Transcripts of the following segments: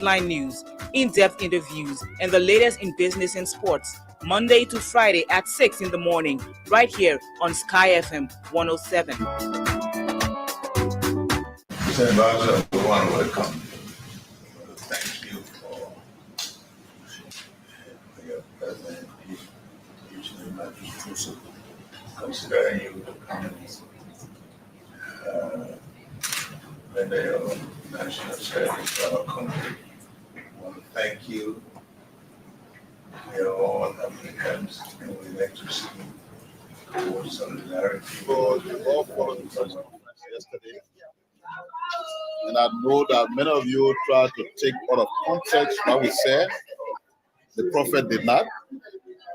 Headline news, in-depth interviews, and the latest in business and sports. Monday to Friday at 6 in the morning, right here on Sky FM 107. Mr. Ambassador, we want to welcome you. Thank you for your presence. Usually not intrusive, considering you the communities. And they are national service for our country. I want to thank you. We are all Africans, and we like to see more solidarity. So you all followed the press conference yesterday, and I know that many of you tried to take out of context what we said. The prophet did not.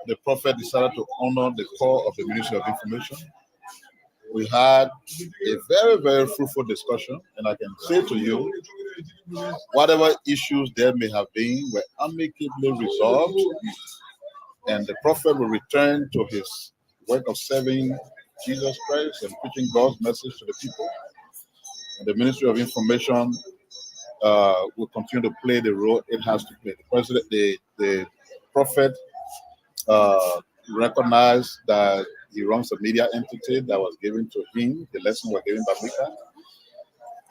The prophet decided to honor the call of the Ministry of Information. We had a very, very fruitful discussion, and I can say to you, whatever issues there may have been were amicably resolved, and the prophet will return to his work of serving Jesus Christ and preaching God's message to the people. And the Ministry of Information will continue to play the role it has to play. The prophet recognized that he runs a media entity that was given to him. The lesson was given by Mika,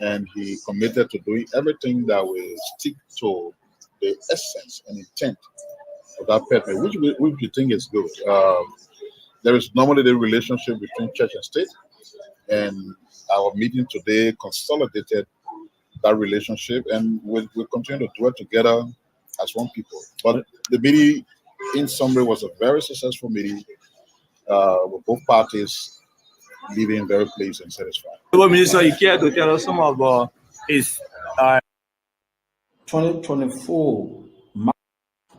and he committed to doing everything that will stick to the essence and intent of that purpose, which we think is good. There is normally the relationship between church and state, and our meeting today consolidated that relationship, and we'll continue to work together as one people. But the meeting, in summary, was a very successful meeting, with both parties leaving very pleased and satisfied. Minister, you care to tell us some about his 2024.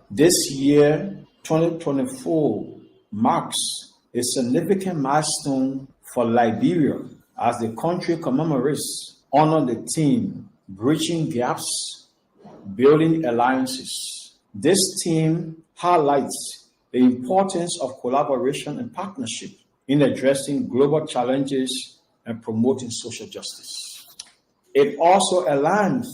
This year, 2024 marks a significant milestone for Liberia as the country commemorates honor the theme Bridging Gaps, Building Alliances. This theme highlights the importance of collaboration and partnership in addressing global challenges and promoting social justice. It also aligns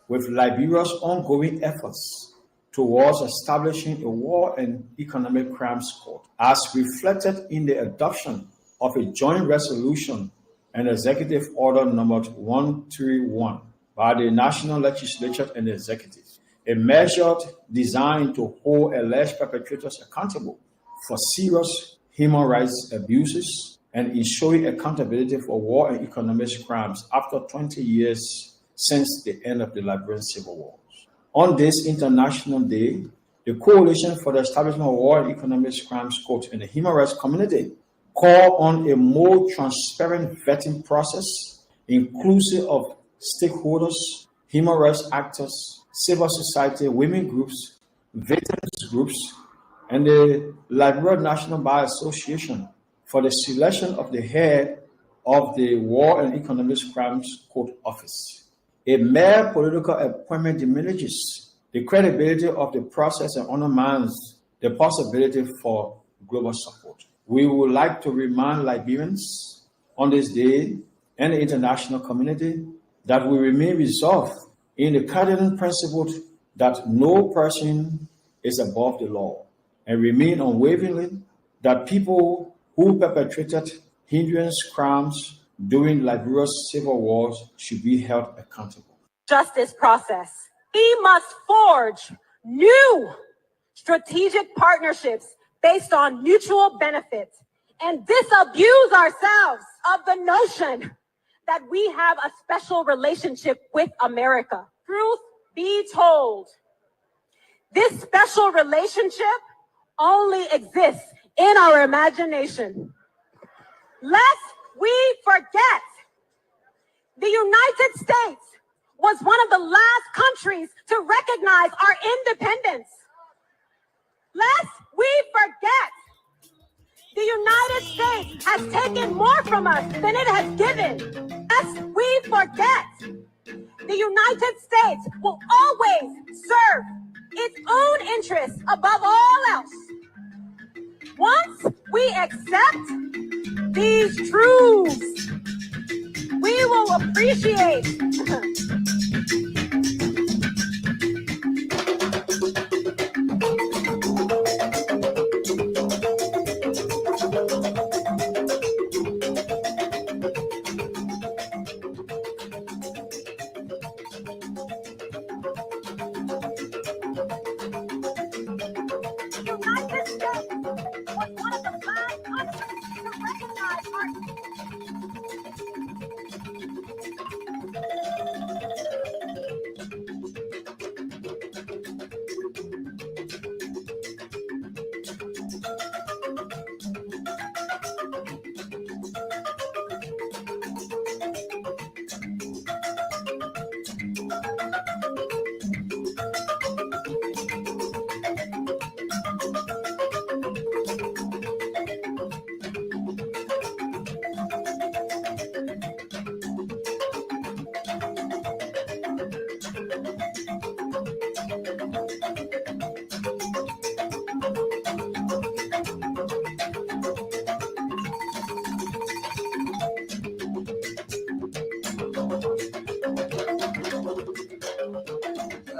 with Liberia's ongoing efforts towards establishing a war and economic crimes court, as reflected in the adoption of a joint resolution and executive order numbered 131 by the National Legislature and the Executive, a measure designed to hold alleged perpetrators accountable for serious human rights abuses and ensuring accountability for war and economic crimes after 20 years since the end of the Liberian Civil War. On this International Day, the Coalition for the Establishment of War and Economic Crimes Court in the human rights community call on a more transparent vetting process, inclusive of stakeholders, human rights actors, civil society, women groups, victims groups, and the Liberia National Bar Association for the selection of the head of the War and Economic Crimes Court Office. A mere political appointment diminishes the credibility of the process and undermines the possibility for global support. We would like to remind Liberians on this day and the international community that we remain resolved in the cardinal principle that no person is above the law, and remain unwaveringly that people who perpetrated heinous crimes during Liberia's civil wars should be held accountable. Justice process. We must forge new strategic partnerships based on mutual benefit and disabuse ourselves of the notion that we have a special relationship with America. Truth be told, this special relationship only exists in our imagination. Lest we forget, the United States was one of the last countries to recognize our independence. Lest we forget, the United States has taken more from us than it has given. Lest we forget, the United States will always serve its own interests above all else. Once we accept these truths, we will appreciate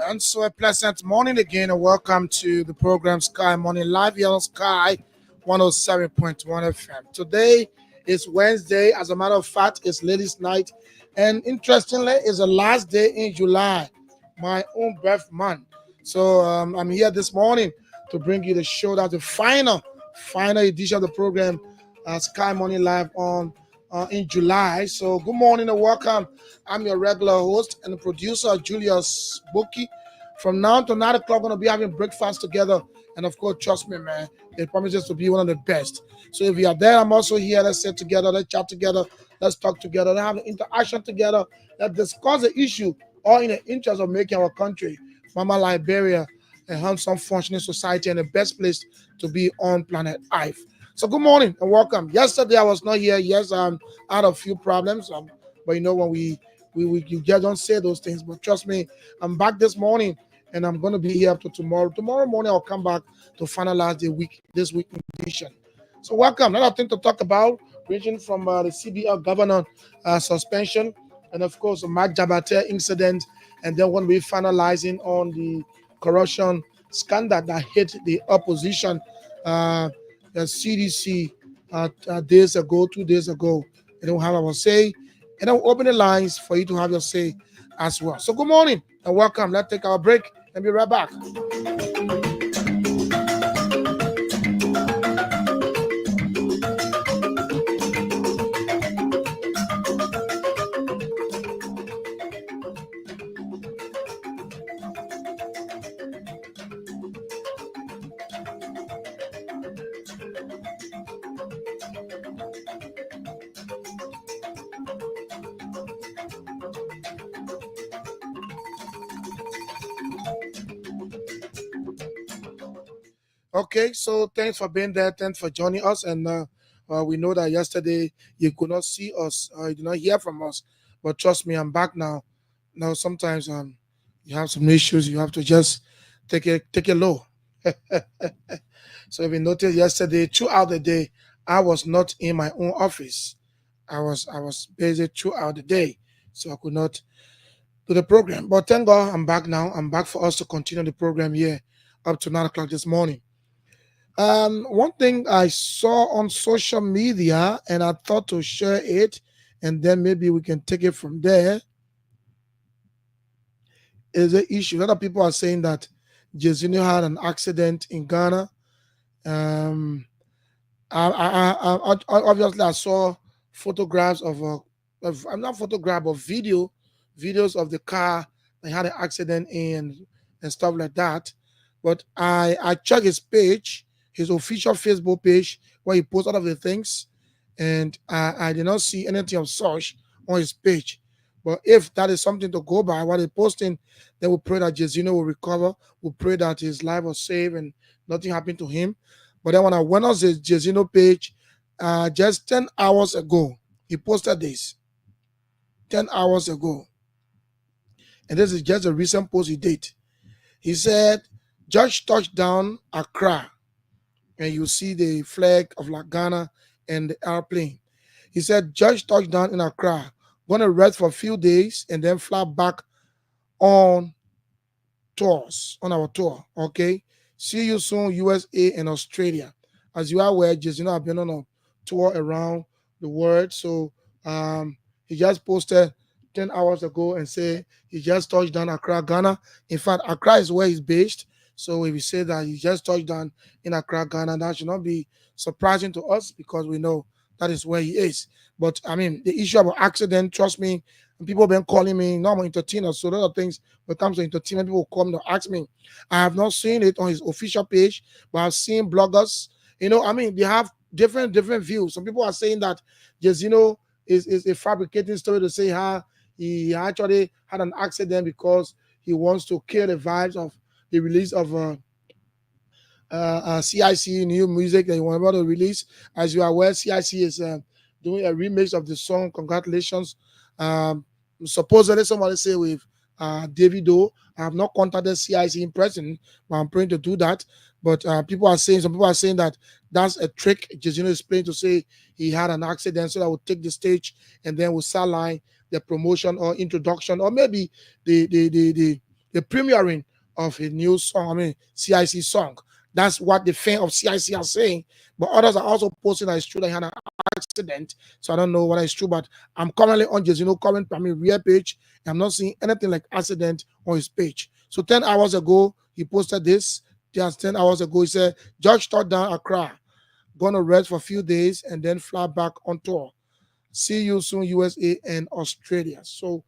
And so a pleasant morning again, and welcome to the program Sky Morning Live here on Sky 107.1 FM. Today is Wednesday. As a matter of fact, it's ladies' night. And interestingly, it's the last day in July, my own birth month. So I'm here this morning to bring you the show, that's the final edition of the program, Sky Morning Live on in July. So good morning and welcome. I'm your regular host and producer, Julius Boki. From now to 9 o'clock, we're going to be having breakfast together. And of course, trust me, man, it promises to be one of the best. So if you are there, I'm also here. Let's sit together, let's chat together, let's talk together, let's have an interaction together, let's discuss the issue, all in the interest of making our country, Mama Liberia, a handsome, functioning society and the best place to be on planet Earth. So good morning and welcome. Yesterday I was not here. Yes, I had a few problems. But you know when we you just don't say those things. But trust me, I'm back this morning and I'm going to be here up to tomorrow. Tomorrow morning I'll come back to finalize this week edition. So welcome. Another thing to talk about, ranging from the CBL governor suspension and of course the Mark Jabate incident, and then when we finalizing on the corruption scandal that hit the opposition, the CDC 2 days ago. They don't have our say, and I'll open the lines for you to have your say as well. So good morning and welcome. Let's take our break and be right back. Okay, so thanks for being there. Thanks for joining us. And we know that yesterday you could not see us, you did not hear from us. But trust me, I'm back now. Now sometimes you have some issues. You have to just take it low. So if you noticed yesterday, throughout the day, I was not in my own office. I was busy throughout the day, so I could not do the program. But thank God I'm back now. I'm back for us to continue the program here up to 9 o'clock this morning. One thing I saw on social media, and I thought to share it, and then maybe we can take it from there, is the issue. A lot of people are saying that Jezinho had an accident in Ghana. Um, obviously I saw photographs I'm not photograph but videos of the car that had an accident in and stuff like that. But I checked his page, his official Facebook page, where he posts all of the things, and I did not see anything of such on his page. But if that is something to go by, what he's posting, then we pray that Jezino will recover. We pray that his life was saved and nothing happened to him. But then when I went on the Jezino page, just 10 hours ago, he posted this. 10 hours ago. And this is just a recent post he did. He said, Judge touchdown Accra. And you see the flag of Ghana and the airplane. He said, Judge touchdown in Accra. Gonna rest for a few days and then fly back on our tour. Okay. See you soon, USA and Australia. As you are aware, Jezino have been on a tour around the world. So he just posted 10 hours ago and say he just touched down Accra, Ghana. In fact, Accra is where he's based. So if we say that he just touched down in Accra, Ghana, that should not be surprising to us because we know that is where he is. But I mean, the issue about accident, trust me, people have been calling me, no, I'm an entertainer. So those are things when it comes to entertainment, people come to ask me. I have not seen it on his official page, but I've seen bloggers. I mean, they have different views. Some people are saying that Jezino is a fabricating story to say how he actually had an accident because he wants to kill the vibes of the release of CIC new music that he was about to release. As you are aware, CIC is doing a remix of the song Congratulations. Supposedly somebody say with Davido. I have not contacted CIC in person, but I'm praying to do that. But some people are saying that that's a trick Jezino is playing to say he had an accident, so that will take the stage and then we'll sideline the promotion or introduction, or maybe the the premiering of a new song, I mean CIC song. That's what the fan of CIC are saying. But others are also posting that it's true that he had an accident. So I don't know whether it's true, but I'm currently on current real page. I'm not seeing anything like accident on his page. So 10 hours ago, he posted this. Just 10 hours ago, he said, Judge touched down Accra, gonna rest for a few days and then fly back on tour. See you soon, USA and Australia. So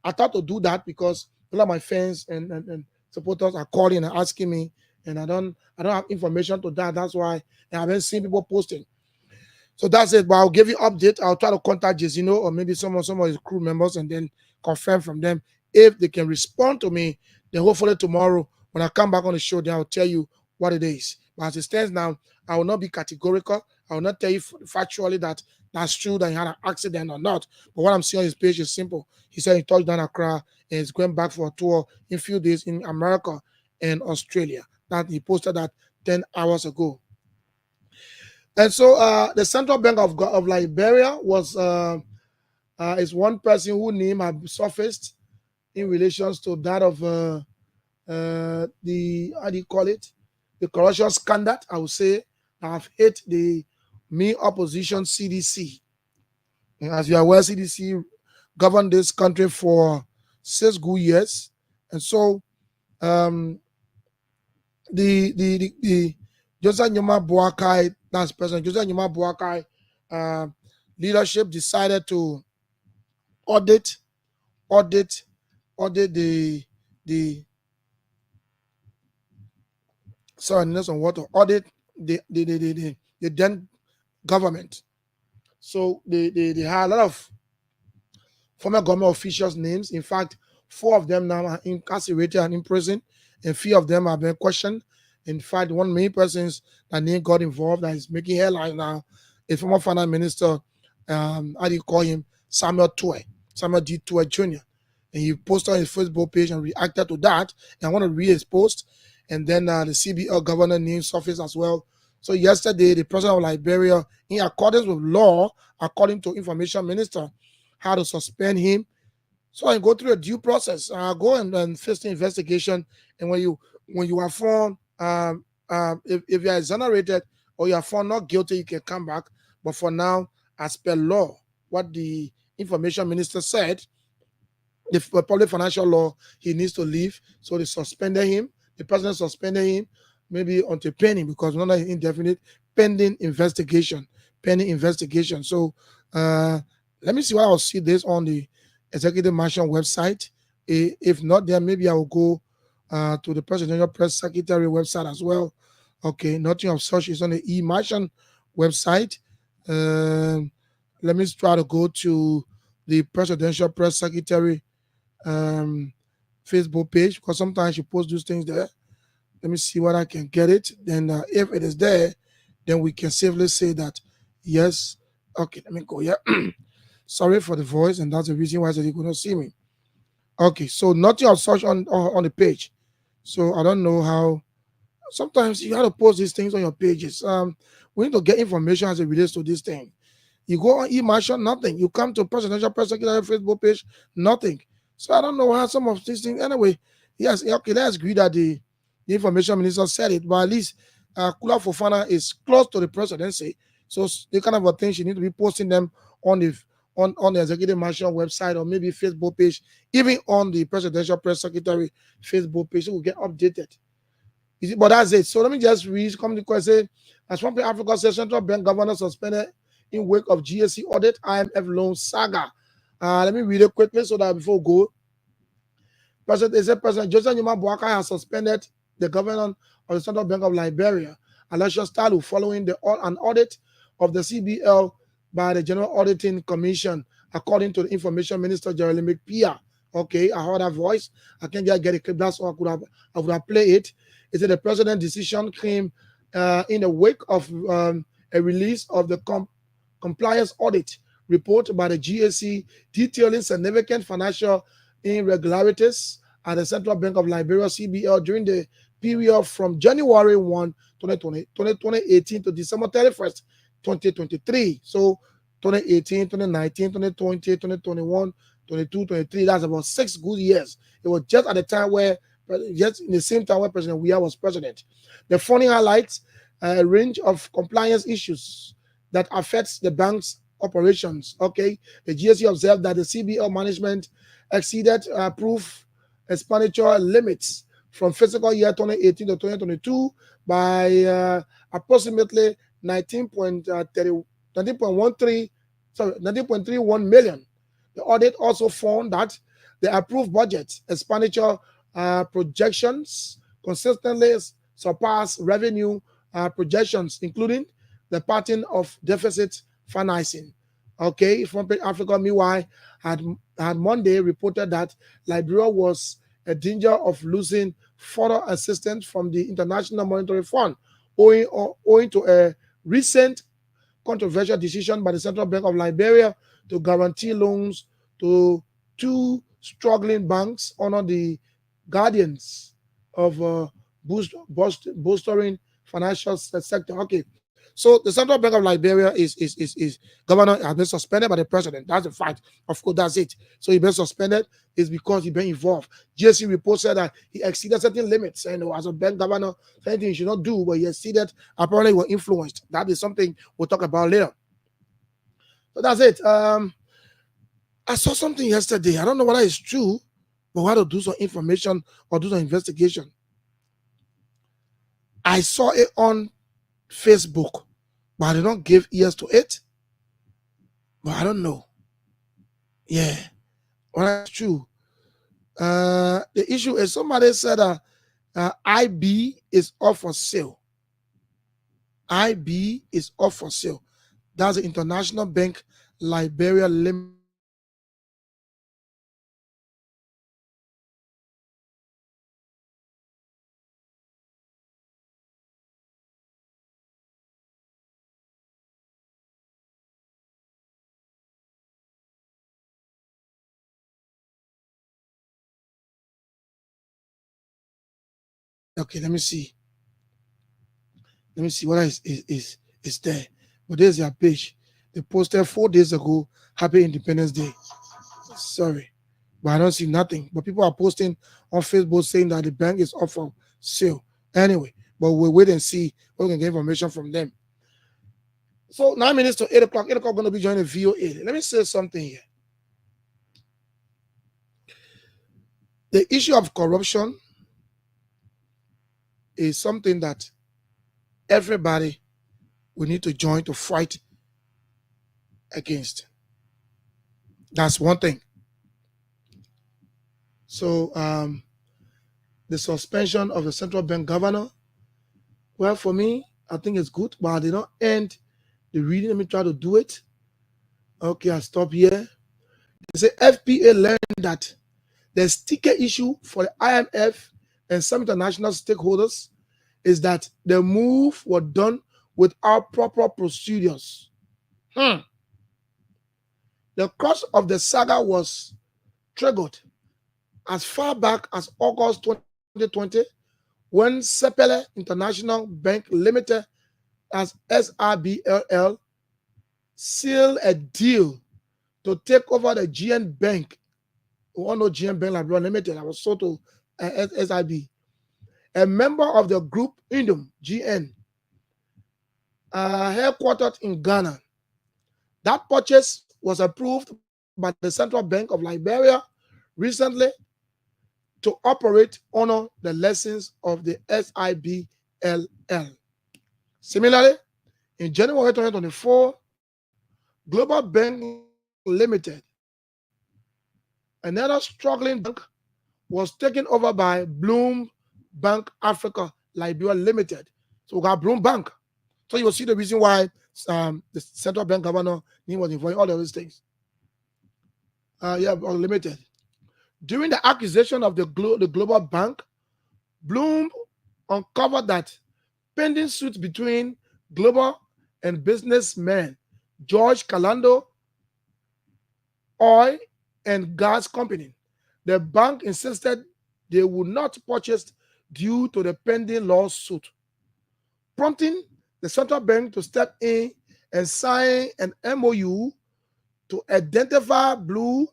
I thought to do that because a lot of my fans and supporters are calling and asking me, and I don't have information to that. That's why I haven't seen people posting. So that's it. But I'll give you update. I'll try to contact Jezino or maybe some of his crew members and then confirm from them if they can respond to me. Then hopefully tomorrow when I come back on the show, then I'll tell you what it is. But as it stands now, I will not be categorical. I will not tell you factually that that's true that he had an accident or not. But what I'm seeing on his page is simple. He said he touched down Accra and is going back for a tour in a few days in America and Australia. That he posted that 10 hours ago. And so the Central Bank of Liberia was is one person whose name had surfaced in relations to that of the, how do you call it, the corruption scandal. I would say have hit the main opposition CDC. And as you are aware, CDC governed this country for 6 good years, and so the Joseph Nyuma Boakai, that's President Joseph Nyuma Boakai leadership decided to audit the sorry, next on what to audit the then government. So they had a lot of former government officials' names. In fact, 4 of them now are incarcerated and in prison, and 3 of them have been questioned. In fact, one main person's that name got involved that is making headlines now, a former finance minister, how do you call him? Samuel D. Tue Jr. And he posted on his Facebook page and reacted to that. And I want to read his post. And then the CBL governor name surfaced as well. So yesterday, the president of Liberia, in accordance with law, according to information minister, had to suspend him. So I go through a due process. Go and face the investigation. And when you are found, if you are exonerated or you are found not guilty, you can come back. But for now, as per law, what the information minister said, the public financial law, he needs to leave. So they suspended him. The president suspended him, maybe until pending, because not indefinite, pending investigation. So let me see what I'll see this on the Executive Mansion website. If not, then maybe I will go to the Presidential Press Secretary website as well. Okay, nothing of such is on the E-Mansion website. Let me try to go to the Presidential Press Secretary Facebook page, because sometimes you post those things there. Let me see what I can get it. Then if it is there, then we can safely say that yes. Okay, let me go here. Sorry for the voice, and that's the reason why I said you could not see me. Okay, so nothing of such on the page. So I don't know how. Sometimes you have to post these things on your pages. We need to get information as it relates to this thing. You go on E-Marshal, nothing. You come to Presidential Press Secretary Facebook page, nothing. So I don't know how some of these things. Anyway, yes, okay, let's agree that the information minister said it, but at least Kula Fofana is close to the presidency. So the kind of a thing she need to be posting them on the Executive Mansion website or maybe Facebook page, even on the Presidential Press Secretary Facebook page, so we'll get updated. But that's it. So let me just read. Come to question. As one Africa says, central bank governor suspended in wake of GSC audit, IMF loan saga. Let me read it quickly so that before we go. President Joseph Nyuma Boakai has suspended the governor of the Central Bank of Liberia, Aloysius Stalu, following an audit of the CBL by the General Auditing Commission, according to the Information Minister Jeremy McPia. Okay, I heard that voice. I can't just get a clip. That's all I would have played it. It said the president's decision came in the wake of a release of the compliance audit report by the GSC detailing significant financial irregularities at the Central Bank of Liberia CBL during the period from January 1, 2018 to December 31st, 2023. So 2018, 2019, 2020, 2021, 22, 23, that's about 6 good years. It was just at the time where Just in the same time when President Weah was president. The funding highlights a range of compliance issues that affects the bank's operations. Okay, the GSE observed that the CBL management exceeded approved expenditure limits from fiscal year 2018 to 2022 by approximately 19.31 million. The audit also found that the approved budget expenditure projections consistently surpass revenue projections, including the pattern of deficit financing. Okay, Front Page Africa, meanwhile, had Monday reported that Liberia was a danger of losing further assistance from the International Monetary Fund, owing to a recent controversial decision by the Central Bank of Liberia to guarantee loans to two struggling banks under the guardians of bolstering financial sector. Okay, so the Central Bank of Liberia is governor has been suspended by the president. That's a fact. Of course, that's it. So he's been suspended is because he's been involved. GSC report said that he exceeded certain limits, and as a bank governor, anything he should not do, but he exceeded apparently were influenced. That is something we'll talk about later. So that's it. I saw something yesterday. I don't know whether it's true, but we had to do some information or do some investigation. I saw it on Facebook, but I did not give ears to it. But I don't know. Yeah, well, that's true. The issue is somebody said IB is up for sale. IB is up for sale. That's the International Bank Liberia Limited. Okay, let me see. Let me see what is there. But there's their page. They posted 4 days ago, Happy Independence Day. Sorry, but I don't see nothing. But people are posting on Facebook saying that the bank is up for sale. Anyway, but we'll wait and see what we can get information from them. So 9 minutes to 8 o'clock. 8 o'clock going to be joining VOA. Let me say something here. The issue of corruption is something that everybody will need to join to fight against. That's one thing. So the suspension of the central bank governor, well, for me, I think it's good, but I did not end the reading. Let me try to do it. Okay, I'll stop here. They say FPA learned that the sticker issue for the IMF and some international stakeholders is that the move was done without proper procedures. The cause of the saga was triggered as far back as August 2020 when Sepele International Bank Limited, as SRBLL, sealed a deal to take over the GN Bank. We all know GN Bank Liberia Limited. I was sold to SIB. A member of the group Indom GN, headquartered in Ghana. That purchase was approved by the Central Bank of Liberia recently to operate under the lessons of the SIBLL. Similarly, in January 2024, Global Bank Limited, another struggling bank, was taken over by Bloom Bank Africa Liberia Limited. So we got Bloom Bank. So you will see the reason why the central bank governor was involved in all of these things. Limited. During the acquisition of the Global Bank, Bloom uncovered that pending suits between Global and businessman George Calando Oil and Gas Company, the bank insisted they would not purchase due to the pending lawsuit, prompting the central bank to step in and sign an MOU to identify Bloom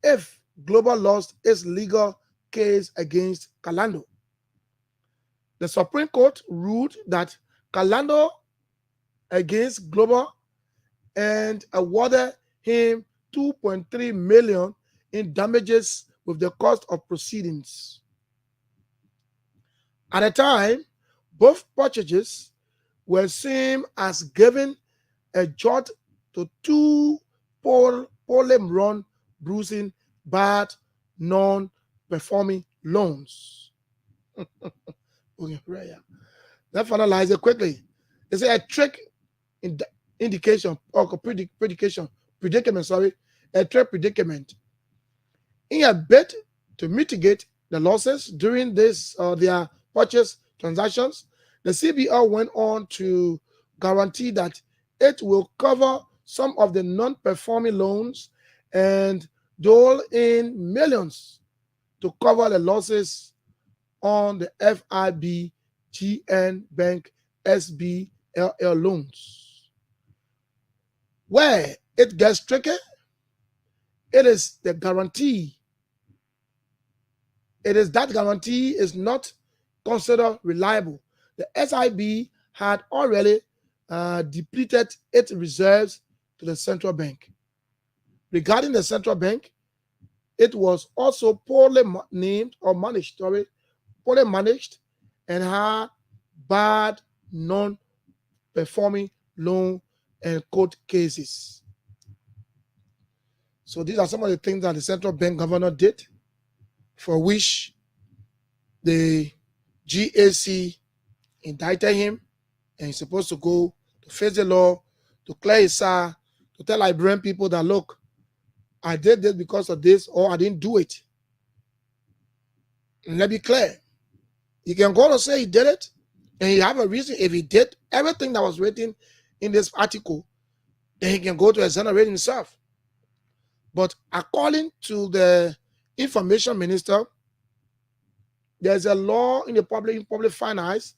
if Global lost its legal case against Kalando. The Supreme Court ruled that Kalando against Global and awarded him 2.3 million in damages with the cost of proceedings. At the time, both purchases were seen as giving a jolt to two problem run bruising bad non-performing loans. Let's finalize it quickly. It's a trick indication or predicament, a trick predicament. In a bid to mitigate the losses during their purchase transactions, the CBR went on to guarantee that it will cover some of the non-performing loans and dole in millions to cover the losses on the FIB, GN Bank, SBLL loans. Where it gets tricky, it is the guarantee. It is that guarantee is not considered reliable. The SIB had already depleted its reserves to the central bank. Regarding the central bank, it was also poorly managed and had bad non-performing loan and court cases. So these are some of the things that the central bank governor did, for which the GAC indicted him, and he's supposed to go to face the law, to clear his to tell Liberian people that, look, I did this because of this, or I didn't do it. And let's be clear. He can go and say he did it, and he have a reason. If he did everything that was written in this article, then he can go to exonerate himself. But according to the information minister, there's a law in the public finance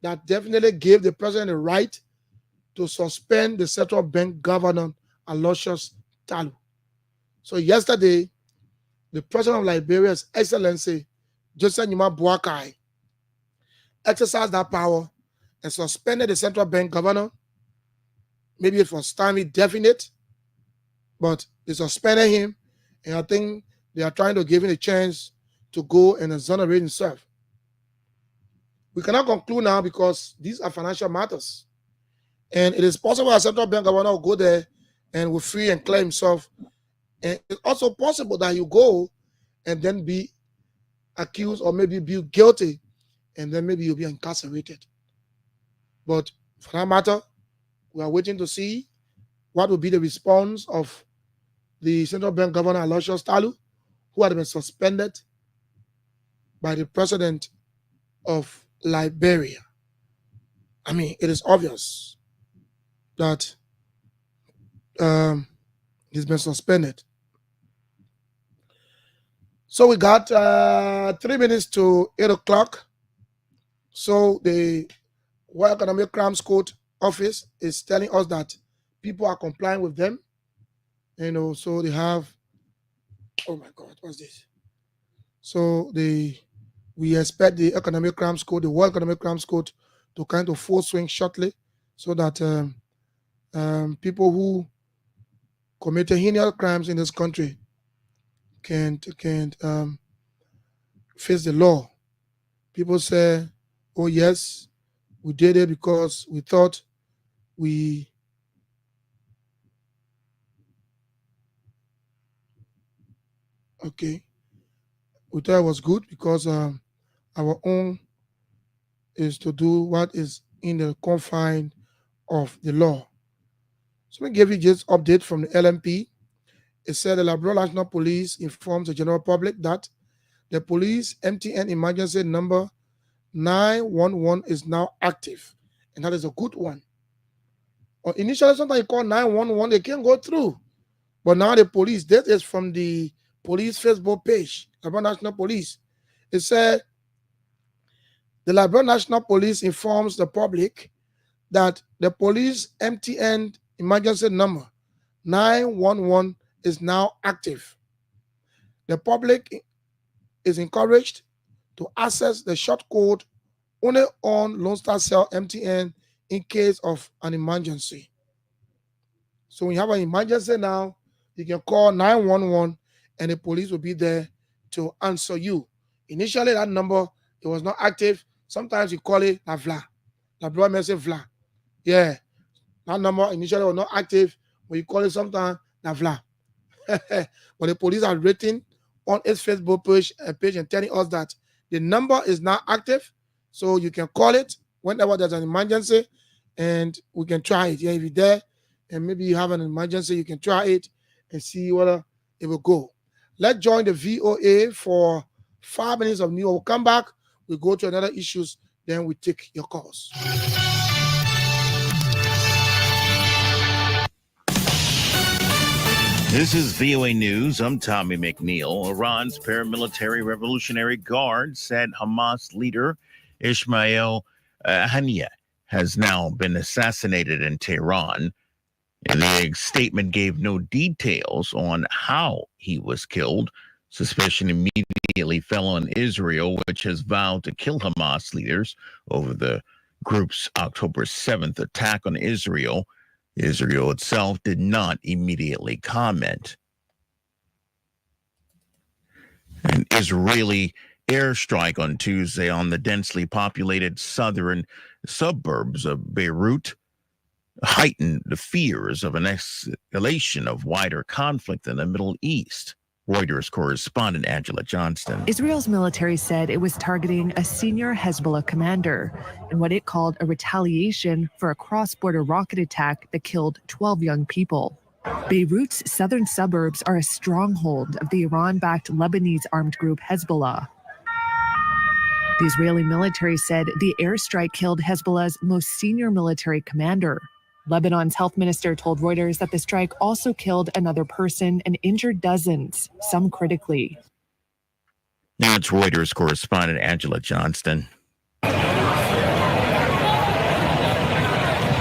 that definitely gave the president the right to suspend the central bank governor Aloysius Talu. So yesterday, the president of Liberia's Excellency Joseph Nyuma Boakai exercised that power and suspended the central bank governor. Maybe it was time indefinite, but they suspended him, and I think they are trying to give him a chance to go and exonerate himself. We cannot conclude now because these are financial matters. And it is possible a central bank governor will go there and will free and clear himself. And it's also possible that you go and then be accused or maybe be guilty, and then maybe you'll be incarcerated. But for that matter, we are waiting to see what will be the response of the central bank governor Aloysius Talu, who had been suspended by the president of Liberia. I mean, it is obvious that he's been suspended. So we got 3 minutes to 8 o'clock. So the World Economic Crimes Court office is telling us that people are complying with them. So they have, oh my God, what's this? So we expect the Economic Crimes Court, the World Economic Crimes Court, to kind of full swing shortly, so that people who committed heinous crimes in this country can face the law. People say, oh yes, we did it because we thought we thought it was good because our own is to do what is in the confine of the law. So let me give you just update from the LMP. It said the Liberia National Police informs the general public that the police MTN emergency number 911 is now active, and that is a good one. Initially, sometimes you call 911, they can't go through. But now the police, this is from the police Facebook page, Liberia National Police. It said the Liberia National Police informs the public that the police MTN emergency number 911 is now active. The public is encouraged to access the short code only on Lone Star Cell MTN in case of an emergency. So when you have an emergency now, you can call 911 and the police will be there to answer you. Initially, that number, it was not active. Sometimes you call it la vla. La blood message vla. Yeah. That number initially was not active. When you call it sometimes la vla. But the police are written on its Facebook page and telling us that the number is not active. So you can call it whenever there's an emergency and we can try it. Yeah, if you're there and maybe you have an emergency, you can try it and see whether it will go. Let's join the VOA for 5 minutes of news. We'll come back. We'll go to another issues. Then we take your calls. This is VOA News. I'm Tommy McNeil. Iran's paramilitary Revolutionary Guard said Hamas leader Ismail Haniyeh has now been assassinated in Tehran. And the statement gave no details on how he was killed. Suspicion immediately fell on Israel, which has vowed to kill Hamas leaders over the group's October 7th attack on Israel. Israel itself did not immediately comment. An Israeli airstrike on Tuesday on the densely populated southern suburbs of Beirut heightened the fears of an escalation of wider conflict in the Middle East. Reuters correspondent Angela Johnston. Israel's military said it was targeting a senior Hezbollah commander in what it called a retaliation for a cross-border rocket attack that killed 12 young people. Beirut's southern suburbs are a stronghold of the Iran-backed Lebanese armed group Hezbollah. The Israeli military said the airstrike killed Hezbollah's most senior military commander. Lebanon's health minister told Reuters that the strike also killed another person and injured dozens, some critically. Now it's Reuters correspondent Angela Johnston.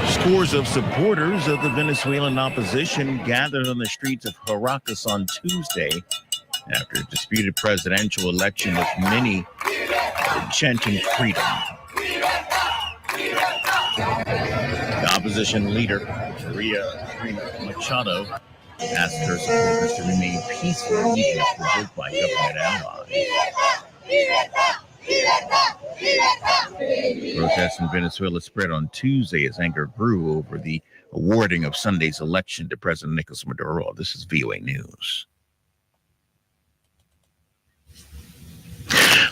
Scores of supporters of the Venezuelan opposition gathered on the streets of Caracas on Tuesday after a disputed presidential election with many chanting freedom. The opposition leader, Maria Machado, asked her supporters to remain peaceful even if provoked by government allies. Protests in Venezuela spread on Tuesday as anger grew over the awarding of Sunday's election to President Nicolas Maduro. This is VOA News.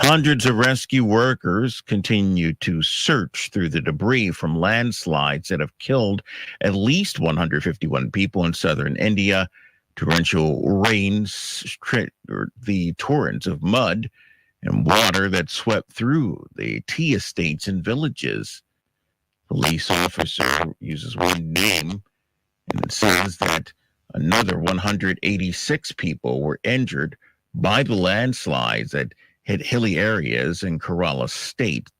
Hundreds of rescue workers continue to search through the debris from landslides that have killed at least 151 people in southern India. Torrential rains, the torrents of mud and water that swept through the tea estates and villages. Police officer uses one name and says that another 186 people were injured by the landslides that hit hilly areas in Kerala state.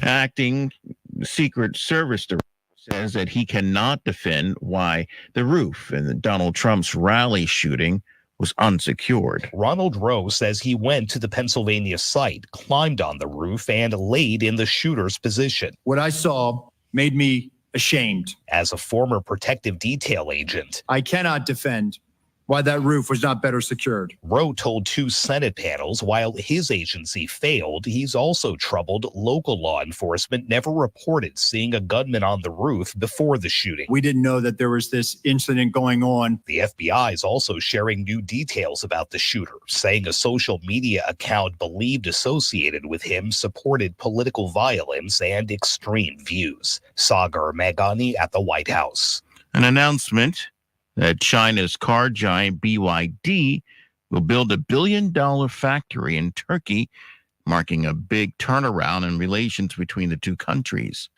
Acting Secret Service director says that he cannot defend why the roof in the Donald Trump's rally shooting was unsecured. Ronald Rowe says he went to the Pennsylvania site, climbed on the roof, and laid in the shooter's position. What I saw made me ashamed. As a former protective detail agent, I cannot defend why that roof was not better secured. Rowe told two Senate panels while his agency failed, he's also troubled local law enforcement never reported seeing a gunman on the roof before the shooting. We didn't know that there was this incident going on. The FBI is also sharing new details about the shooter, saying a social media account believed associated with him supported political violence and extreme views. Sagar Meghani at the White House. An announcement that China's car giant BYD will build $1 billion factory in Turkey, marking a big turnaround in relations between the two countries.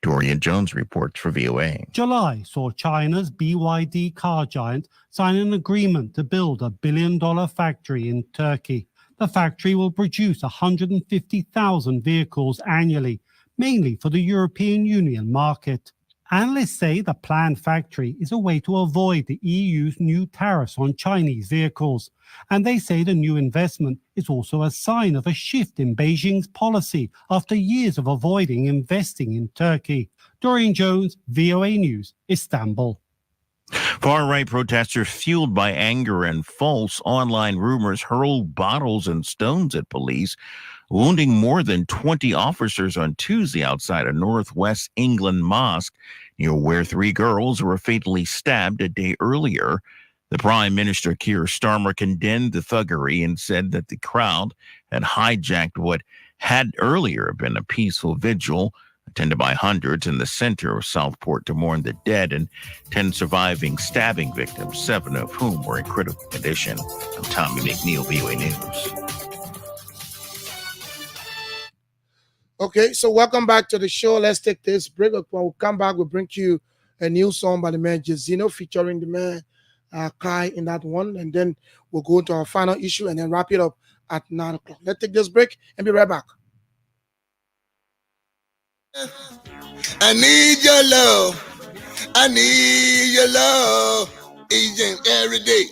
Dorian Jones reports for VOA. July saw China's BYD car giant sign an agreement to build $1 billion factory in Turkey. The factory will produce 150,000 vehicles annually, mainly for the European Union market. Analysts say the planned factory is a way to avoid the EU's new tariffs on Chinese vehicles. And they say the new investment is also a sign of a shift in Beijing's policy after years of avoiding investing in Turkey. Dorian Jones, VOA News, Istanbul. Far-right protesters, fueled by anger and false online rumors, hurled bottles and stones at police, wounding more than 20 officers on Tuesday outside a northwest England mosque near where 3 girls were fatally stabbed a day earlier. The Prime Minister, Keir Starmer, condemned the thuggery and said that the crowd had hijacked what had earlier been a peaceful vigil attended by hundreds in the center of Southport to mourn the dead and 10 surviving stabbing victims, 7 of whom were in critical condition. I'm Tommy McNeil, VOA News. Okay, so welcome back to the show. Let's take this break. When we come back, we'll bring you a new song by the man Jazino featuring the man Kai in that one. And then we'll go into our final issue and then wrap it up at 9 o'clock. Let's take this break and be right back. I need your love. I need your love each and every day.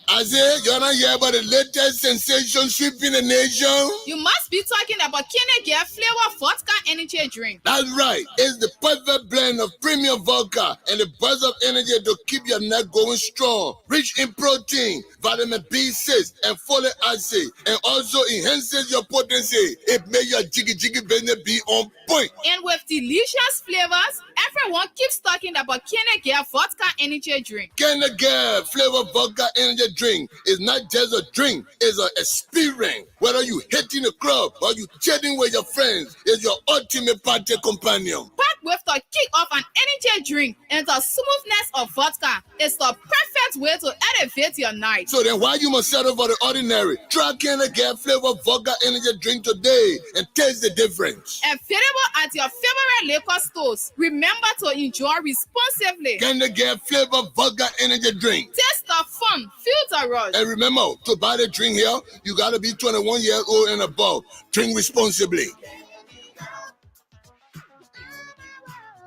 I say, you're not here about the latest sensation sweeping the nation. You must be talking about Kennedy flavor vodka energy drink. That's right. It's the perfect blend of premium vodka and the burst of energy to keep your neck going strong. Rich in protein, vitamin B6, and folic acid, and also enhances your potency. It makes your jiggy business be on point. And with delicious flavors, everyone keeps talking about Kennedy vodka energy drink. Kennedy flavor vodka energy drink is not just a drink, it's an experience. Whether you hitting the club or you chatting with your friends, it's your ultimate party companion. Packed with the kick of an energy drink and the smoothness of vodka, it's the perfect way to elevate your night. So then why you must settle for the ordinary? Try Kennedy flavor vodka energy drink today and taste the difference. Available at your favorite liquor stores. Remember to enjoy responsibly. Kennedy flavor vodka energy drink. Taste the fun, feel the rush. And remember, to buy the drink here, you gotta be 21 years old and above. Drink responsibly.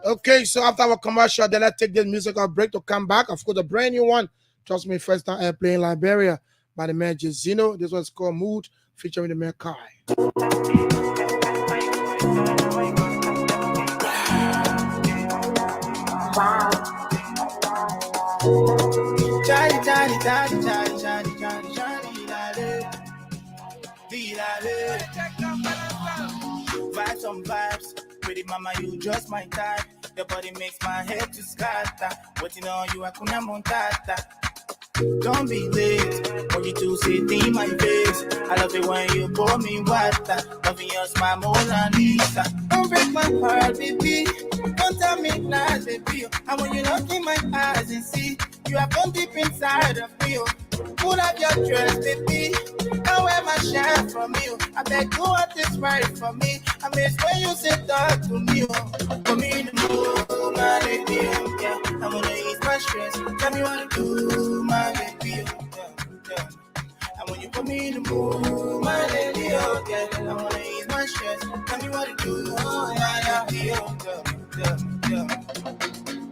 Okay, so after our commercial, then let's take this musical break to come back. Of course, a brand new one. Trust me, first time playing Liberia by the man Jazino. This one's called Mood, featuring the man Kai. Vibes on vibes, pretty mama, you just my type. Your body makes my head to scatter. Waiting on you, Hakuna Montata. Don't be late, when you two sit in my face. I love it when you pour me water. Loving your smile, Mona Lisa. Don't break my heart, baby. Don't tell me lies, baby. And when you look in my eyes and see, you have gone deep inside of me. Pull up your dress, baby. Don't wear my shirt from you. I beg you want this right for me. I miss when you sit talk to me. Put me in the mood, my lady. Yeah, I wanna ease my stress. Tell me what to do, my lady. Yeah. And when you put me in the mood, my lady. Yeah, I wanna ease my stress. Tell me what to do, my lady. Yeah.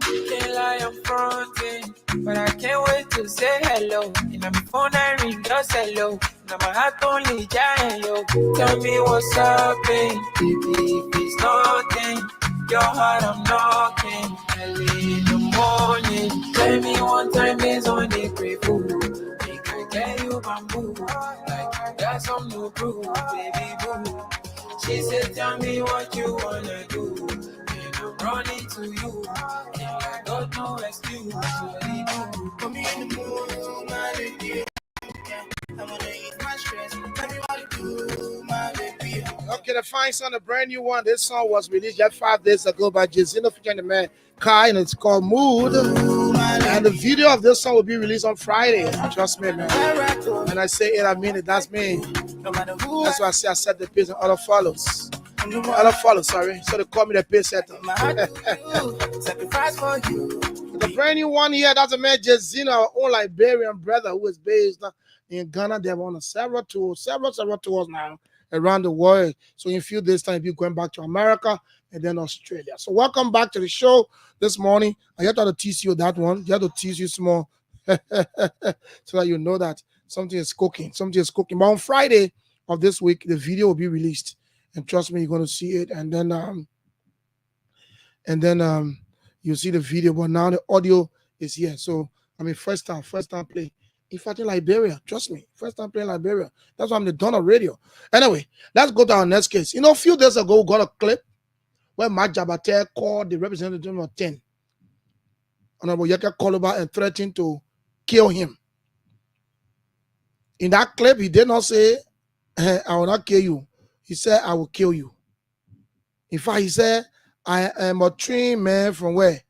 Feel like I'm fronting, but I can't wait to say hello. And my phone I ring, just hello. Now my heart only giant, yo. Tell me what's up, baby. If it's nothing, your heart I'm knocking. Early in the morning, tell me one time is on the grateful. Make I get you bamboo, like you got some new proof, baby boo. She said, tell me what you wanna do. Running to you, and I got no excuse to leave you. Put me in the mood, my lady. I wanna ease my stress. Tell me what to do, my lady. Okay, the fine song, a brand new one. This song was released just 5 days ago by Jazino featuring the man Kai, and it's called Mood. And the video of this song will be released on Friday. Trust me, man. When I say it, I mean it. That's me. That's why I say I set the pace and other follows. Other follows, sorry. So they call me the pace setter. The brand new one here, that's a man Jazino, our own Liberian brother who is based in Ghana. They've on several tours now. around the world. So in a few days' time, you'll be going back to America and then Australia. So welcome back to the show this morning. I have to tease you that one. You have to tease you small so that you know that something is cooking. Something is cooking. But on Friday of this week, the video will be released. And trust me, you're going to see it. And then you'll see the video. But now the audio is here. So, I mean, first time play. In fact, in Liberia, trust me, first time playing Liberia. That's why I'm the Donor Radio. Anyway, let's go to our next case. You know, a few days ago, we got a clip where Matt Jabate called the representative of 10, Honorable Yeke Koloba, and threatened to kill him. In that clip, he did not say, I will not kill you. He said, I will kill you. In fact, he said, I am a trained man from where?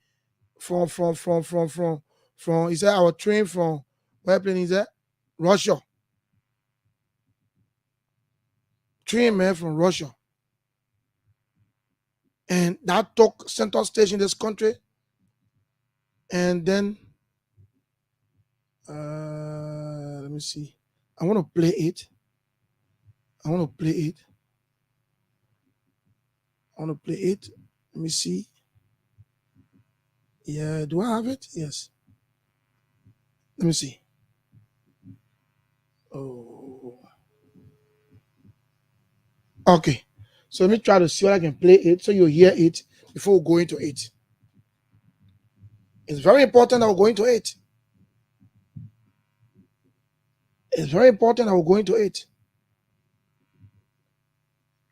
From he said, I was trained from where plane is that? Russia. Trained man from Russia. And that took center stage in this country. And then, let me see. I want to play it. Let me see. Yeah, do I have it? Yes. Let me see. Oh. Okay. So let me try to see what I can play it so you hear it before we go into it. It's very important that we're going to it.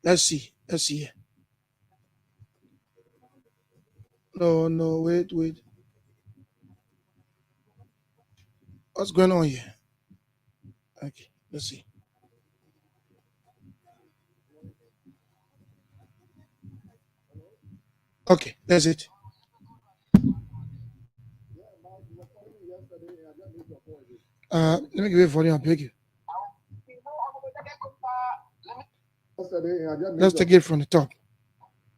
Let's see here. No, wait. What's going on here? Okay, let's see. Okay, that's it. Let me give you a volume, I beg you. Let's take it from the top.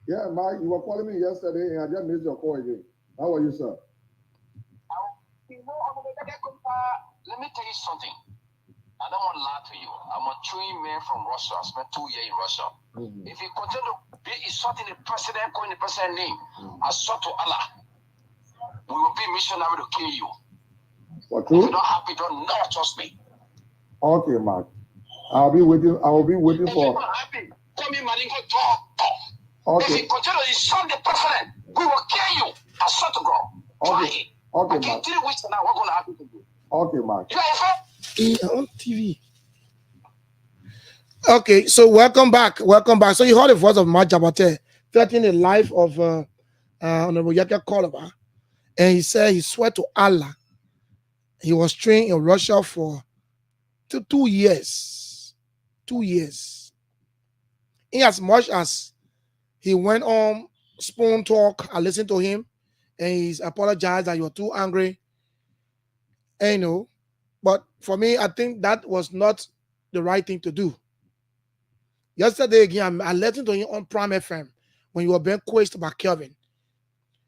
Yeah, Mike, you were calling me yesterday and I just missed your call again. How are you, sir? Let me tell you something. I don't want to lie to you. I'm a trained man from Russia. I spent 2 years in Russia. Mm-hmm. If you continue to be insulting the president, calling the president's name, I swear to Allah, we will be missionary to kill you. For true? If you're not happy, don't never trust me. Okay, Mark. I will be waiting If for. you're not happy, tell me, Maringo, talk. Okay. If you continue to insult the president, we will kill you. I swear to God. Try it. Okay, I can Mark. 3 weeks from now, what's going to happen to you? Okay, Mark. You are On TV. Okay, so welcome back. So you heard the voice of Matt Jabate threatening the life of Honorable Yeke Koloba, and he said he swore to Allah he was trained in Russia for 2 years. 2 years. In as much as he went on spoon talk, I listened to him, and he's apologized that you're too angry. And but for me, I think that was not the right thing to do. Yesterday again, I listened to him on Prime FM when you were being quizzed by Kelvin.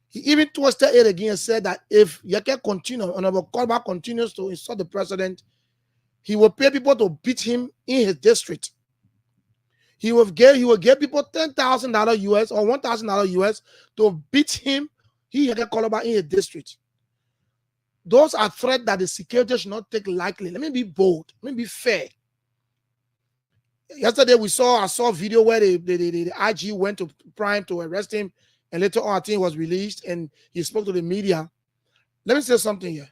He even twisted it again and said that if Yeke Honorable Koloba continues to insult the president, he will pay people to beat him in his district. He will give people $10,000 US or $1,000 US to beat him, Yeke Koloba, in his district. Those are threats that the security should not take lightly. Let me be bold. Let me be fair. Yesterday I saw a video where the IG went to Prime to arrest him, and later on I think it was released and he spoke to the media. Let me say something here.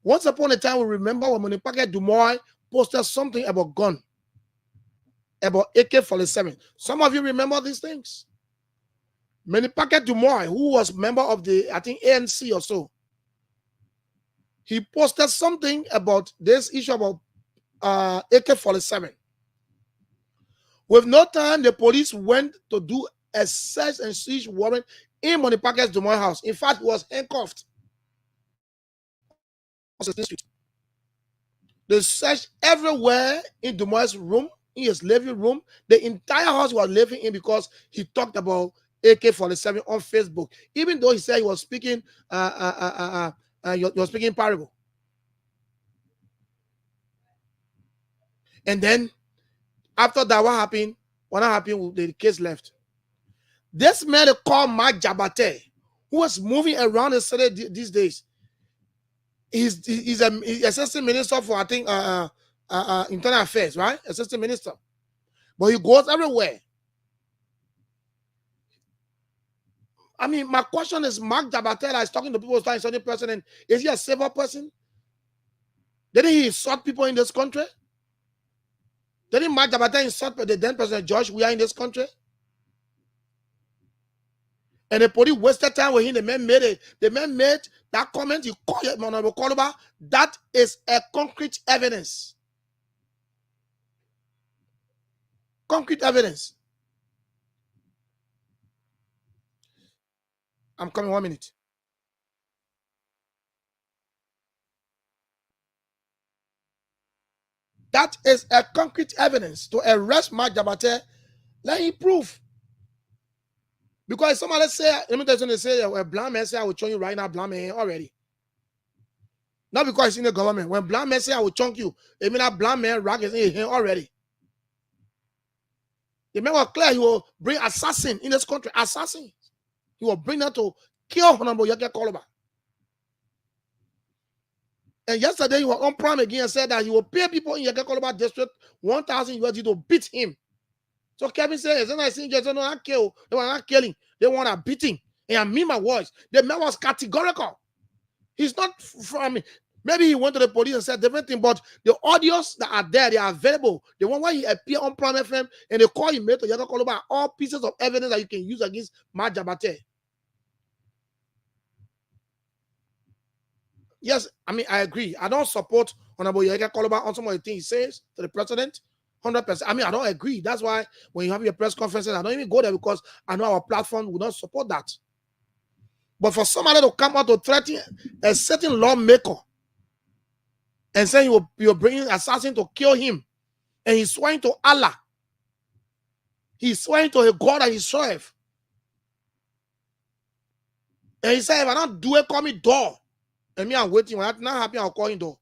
Once upon a time, we remember when Monipake Dumoy posted something about gun, about AK-47. Some of you remember these things. Monipake Dumoy, who was member of the, I think, ANC or so, he posted something about this issue about AK-47. With no time, the police went to do a search and seizure warrant in Monipake's Dumoy house. In fact, he was handcuffed. They searched everywhere in Dumoy's room, in his living room. The entire house he was living in because he talked about AK-47 on Facebook. Even though he said he was speaking, you're speaking parable. And then, after that, what happened? What happened? The case left. This man they call Mark Jabate, who was moving around the city these days. He's a assistant minister for, I think, internal affairs, right? Assistant minister. But he goes everywhere. I mean, my question is, Mark Jabate is talking to people who's insulting president. Is he a civil person? Didn't he insult people in this country? Didn't Mark Jabate insult the then President George we are in this country? And the police wasted time with him. The man made that comment. You call it Honorable Koloba. That is a concrete evidence. Concrete evidence. I'm coming 1 minute. That is a concrete evidence to arrest Mark Jabate. Let him prove. Because somebody say, let me tell you something, say, a blind man say, I will chunk you right now, blind man already. Not because it's in the government. When blind man say, I will chunk you, it mean that blind man rock is in him already. The man was clear, he will bring assassin in this country. Assassin. He will bring them to kill Honorable Yeke Koloba. And yesterday he was on prime again and said that he will pay people in Yeke Koloba district 1,000 USD to beat him. So Kevin says, "It's not saying just not kill. They were not killing. They want to beat him." And I mean my words. The man was categorical. He's not from me. Maybe he went to the police and said different thing, but the audios that are there, they are available. The one where he appeared on Prime FM and they call him to Yeke Koloba, all pieces of evidence that you can use against Mark Jabate. Yes, I mean, I agree. I don't support Honorable Yeke Koloba on some of the things he says to the president. 100%. I mean, I don't agree. That's why when you have your press conferences, I don't even go there because I know our platform will not support that. But for somebody to come out to threaten a certain lawmaker and say you're bringing assassin to kill him, and he's swearing to Allah, he's swearing to a God that he serves, and he said, if I don't do it, call me door. And me, I'm waiting. When I'm not happy, I'll call him door.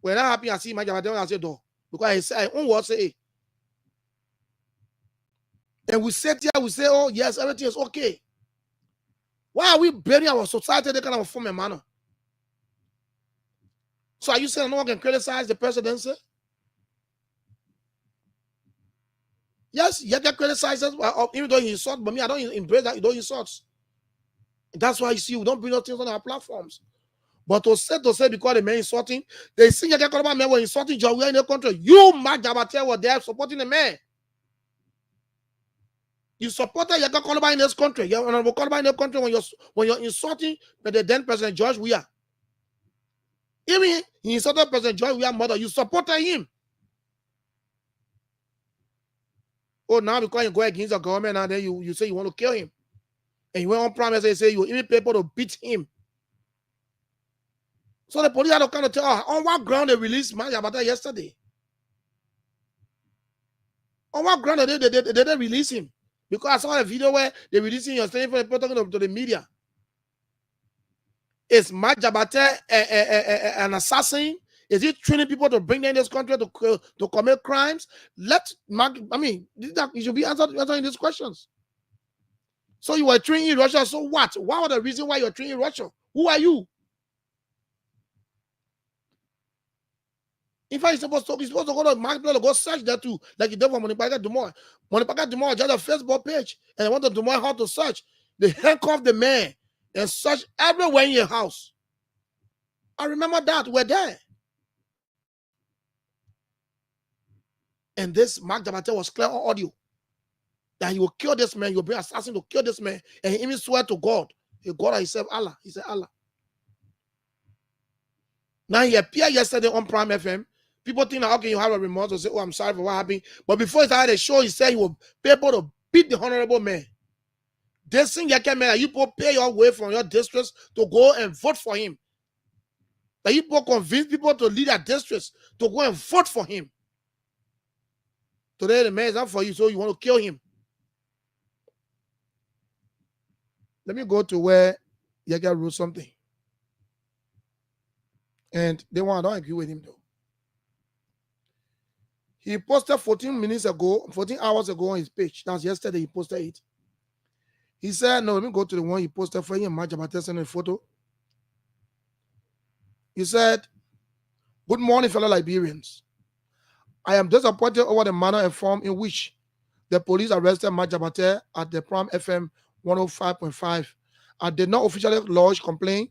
When I'm happy, I see my job, I'll say door. Because he said, I won't say. And we sit here, we say, oh, yes, everything is okay. Why are we burying our society that kind of form a manner? So are you saying no one can criticize the presidency? Yes, you can criticize us, even though he insults, but me, I don't embrace that. You don't insult. That's why you see, we don't bring things on our platforms. But to say because the man insulting, they see Yeke Koloba men were insulting John in the country. You, Mark Jabate, were there supporting the man. You supported Yeke Koloba in this country. You're Honorable Koloba in the country when you're insulting the then President George Weah. Even he insulted President George Weah's mother. You supported him. Oh, now because you go against the government and then you say you want to kill him. And you went on Prime and say you even people to beat him. So the police had to kind of tell her on what ground they released Mark Jabate yesterday. On what ground did they release him? Because I saw a video where they releasing him, you're saying for talking to the media. Is Mark Jabate an assassin? Is he training people to bring them in this country to commit crimes? Let Mark, I mean, you should be answering these questions. So you were training in Russia, so what? What was the reason why you're training in Russia? Who are you? In fact, you're supposed to go to Marketplace to go search that too, like you did for Monipaga Dumoy. Monipaga Dumoy just a Facebook page, and they want to Dumoy how to search. They handcuff the man and search everywhere in your house. I remember that. We're there. And this Mark Jabate was clear on audio that he will kill this man, he will bring assassin to kill this man, and he even swear to God. He God himself, Allah. He said, Allah. Now he appeared yesterday on Prime FM. People think that, okay, you have a remorse or say, oh, I'm sorry for what happened. But before he started the show, he said he will pay people to beat the honorable man. This thing, Yeke man, you people pay your way from your districts to go and vote for him. That you people convince people to lead their districts to go and vote for him. Today, the man is not for you, so you want to kill him. Let me go to where Yeke wrote something. And I don't agree with him though. He posted 14 hours ago on his page. That's yesterday he posted it. He said, no, let me go to the one he posted for him. Mark Jabate sent a photo. He said, good morning, fellow Liberians. I am disappointed over the manner and form in which the police arrested Mark Jabate at the Prime FM 105.5. I did not officially lodge complaint.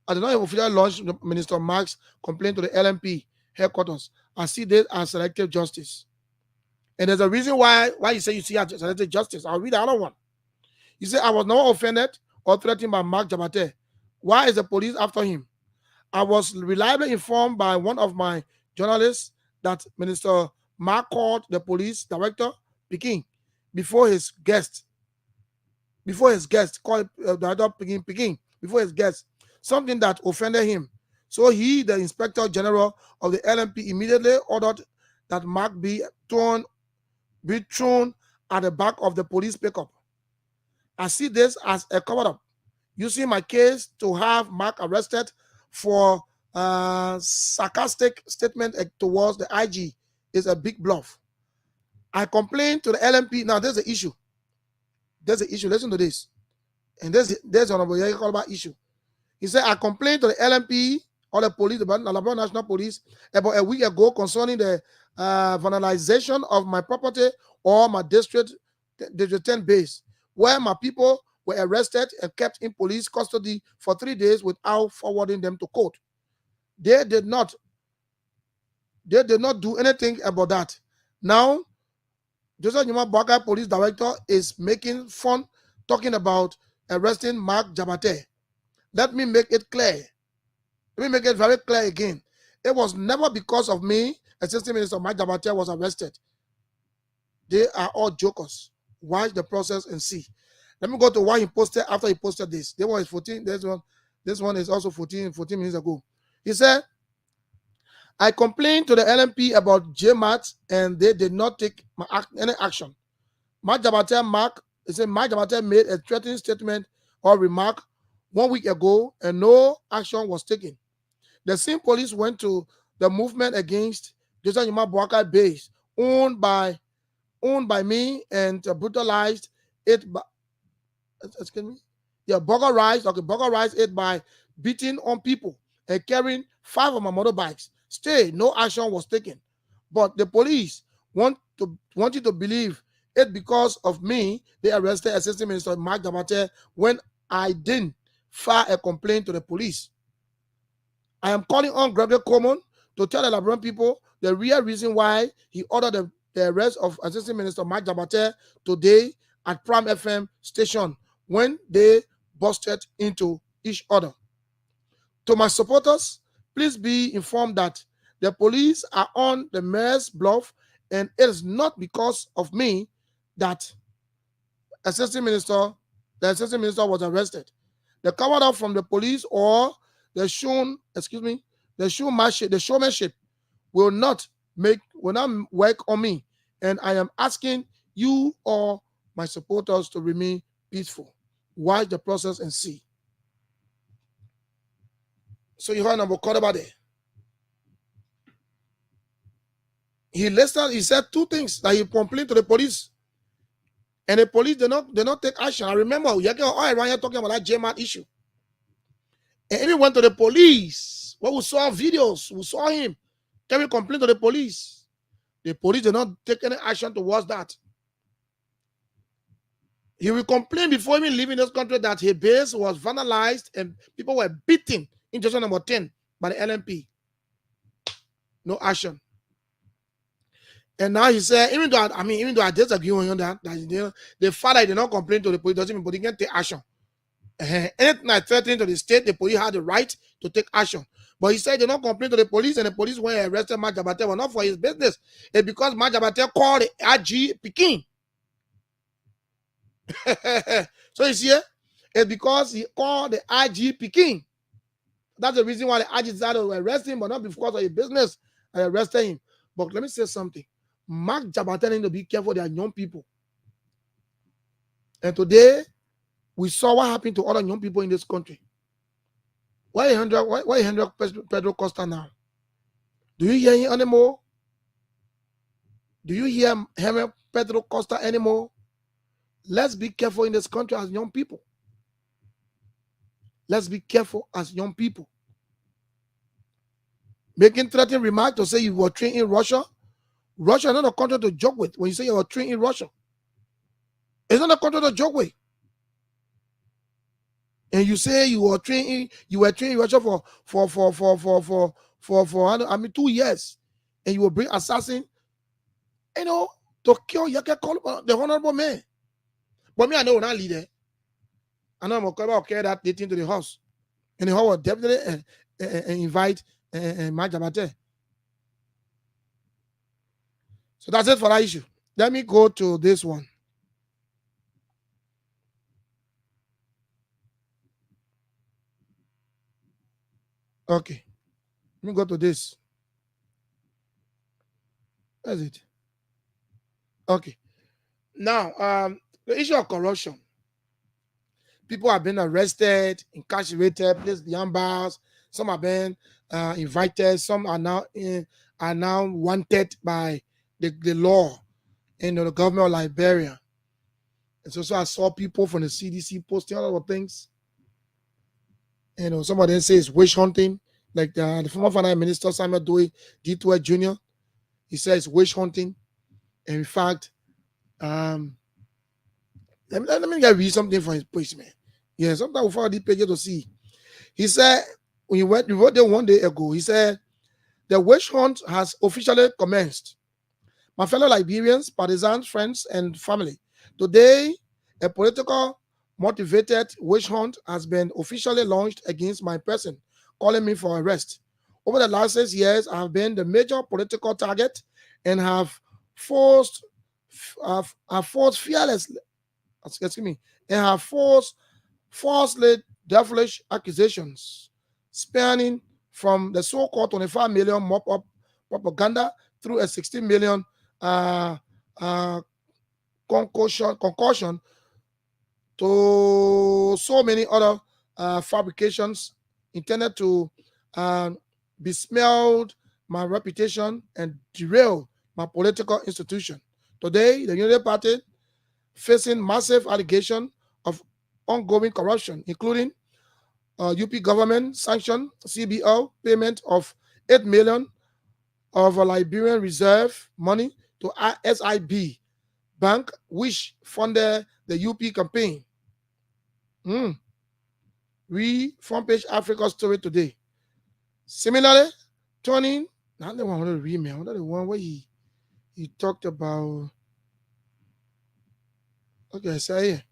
I did not officially launch Minister Mark's complaint to the LMP headquarters. I see this as selective justice. And there's a reason why you say you see as selective justice. I'll read the other one. You say, I was not offended or threatened by Mark Jabate. Why is the police after him? I was reliably informed by one of my journalists that Minister Mark called the police director, Peking, before his guest, called director Peking, before his guest, something that offended him. So he, the Inspector General of the LMP, immediately ordered that Mark be thrown at the back of the police pickup. I see this as a cover-up, using my case to have Mark arrested for sarcastic statement towards the IG is a big bluff. I complained to the LMP. Now there's an issue. Listen to this. And there's Honorable Yakolba issue. He said, I complained to the LMP or the police, the Alabama National Police, about a week ago concerning the vandalization of my property or my district 10 base, where my people were arrested and kept in police custody for 3 days without forwarding them to court. They did not do anything about that. Now, Joseph Nyuma Baka Police Director is making fun talking about arresting Mark Jabate. Let me make it clear. Let me make it very clear again. It was never because of me, Assistant Minister Mark Jabate was arrested. They are all jokers. Watch the process and see. Let me go to what he posted after he posted this. This one is 14. This one is also 14 minutes ago. He said, I complained to the LMP about JMAT and they did not take any action. Mark Jabate made a threatening statement or remark 1 week ago and no action was taken. The same police went to the movement against Joseph Nyuma Bwaka base owned by me and brutalized it by, burglarized it by beating on people and carrying 5 of my motorbikes. No action was taken. But the police wanted to believe it because of me. They arrested Assistant Minister Mark Jabate when I didn't file a complaint to the police. I am calling on Gregory Coleman to tell the Liberian people the real reason why he ordered the arrest of Assistant Minister Mark Jabate today at Prime FM station when they busted into each other. To my supporters, please be informed that the police are on the mayor's bluff, and it is not because of me that the assistant minister was arrested. The cover up from the police or the showmanship will not work on me, and I am asking you or my supporters to remain peaceful. Watch the process and see. So you heard about there. He said 2 things that he complained to the police, and the police did not take action. I remember you all around here talking about that JMAT issue, and even went to the police. When we saw videos, we saw him carrying complaint to the police. The police did not take any action towards that. He will complain before even leaving this country that his base was vandalized and people were beaten in Junction number 10 by the LMP. No action. And now he said, even though I disagree on that, the fact that he did not complain to the police doesn't mean he can take action. Anything that threatening to the state, the police had the right to take action. But he said he did not complain to the police, and the police went and arrested Mark Jabate was not for his business. It's because Mark Jabate called the IG Peking. So you see, it's because he called the IG Peking. That's the reason why the IG decided to arrest him, but not because of his business. I arrested him. But let me say something. Mark Jabate need to be careful. They are young people. And today, we saw what happened to other young people in this country. Why Pedro Costa now? Do you hear him anymore? Do you hear Herman Pedro Costa anymore? Let's be careful in this country as young people. Let's be careful as young people. Making threatening remarks to say you were trained in Russia. Russia is not a country to joke with when you say you were trained in Russia. It's not a country to joke with. And you say you were trained in Russia for 2 years, and you will bring assassin, to kill the honorable man. But me, I know when I lead there, I know I'm gonna carry that thing to the house, and the house will definitely invite my Jabate. So that's it for that issue. Let me go to this one. Okay, let me go to this. That's it. Okay. Now, the issue of corruption. People have been arrested, incarcerated, placed behind bars. Some have been invited. Some are now wanted by the law in the government of Liberia. And so I saw people from the CDC posting a lot of things. Some of them say it's witch hunting, like the former finance minister Samuel D. Jr. He says witch hunting. And in fact, let me read something from his page, man. Yeah, sometimes we follow this page to see. He said, when you wrote there 1 day ago, he said, the witch hunt has officially commenced. My fellow Liberians, partisans, friends, and family, today, a political motivated witch hunt has been officially launched against my person, calling me for arrest. Over the last 6 years, I have been the major political target and have forced fearlessly, and have forced falsely devilish accusations spanning from the so-called 25 million mop-up propaganda through a 16 million concussion to so many other fabrications intended to besmirch my reputation and derail my political institution. Today, the Unity Party facing massive allegation of ongoing corruption, including UP government sanctioned CBO payment of 8 million of a Liberian reserve money to SIB Bank, which funded the UP campaign. Read front page Africa story today. Similarly, turning, not the one I want to read, man, the one where he talked about. Okay, so here.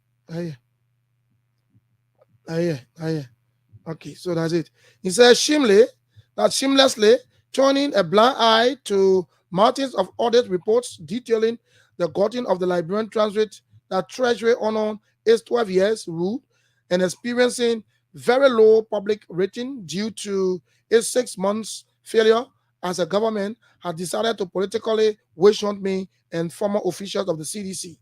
Okay, so that's it. He says shamelessly turning a blind eye to mountains of audit reports detailing the gutting of the Liberian Transit that Treasury on its 12 years rule and experiencing very low public rating due to its 6 months failure as a government has decided to politically witch hunt me and former officials of the CDC.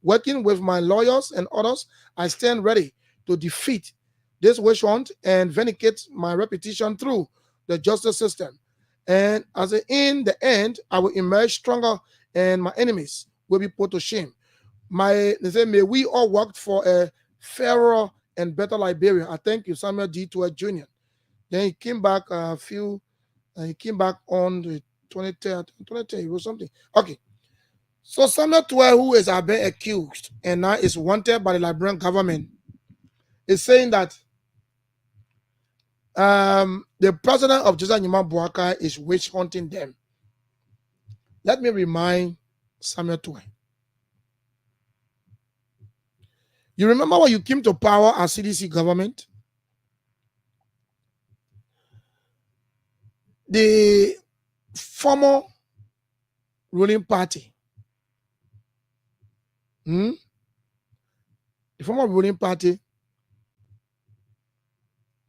Working with my lawyers and others, I stand ready to defeat this witch hunt and vindicate my reputation through the justice system. And in the end, I will emerge stronger and my enemies will be put to shame. They say, may we all work for a fairer and better Liberia. I thank you, Samuel D. Jr. Then he came back on the 23rd, he wrote something. Okay. So Samuel Tuer, who is being accused and now is wanted by the Liberian government, is saying that the president of Josiah Nyima Boakai is witch hunting them. Let me remind Samuel Tuer. You remember when you came to power as CDC government? The former ruling party, the former ruling party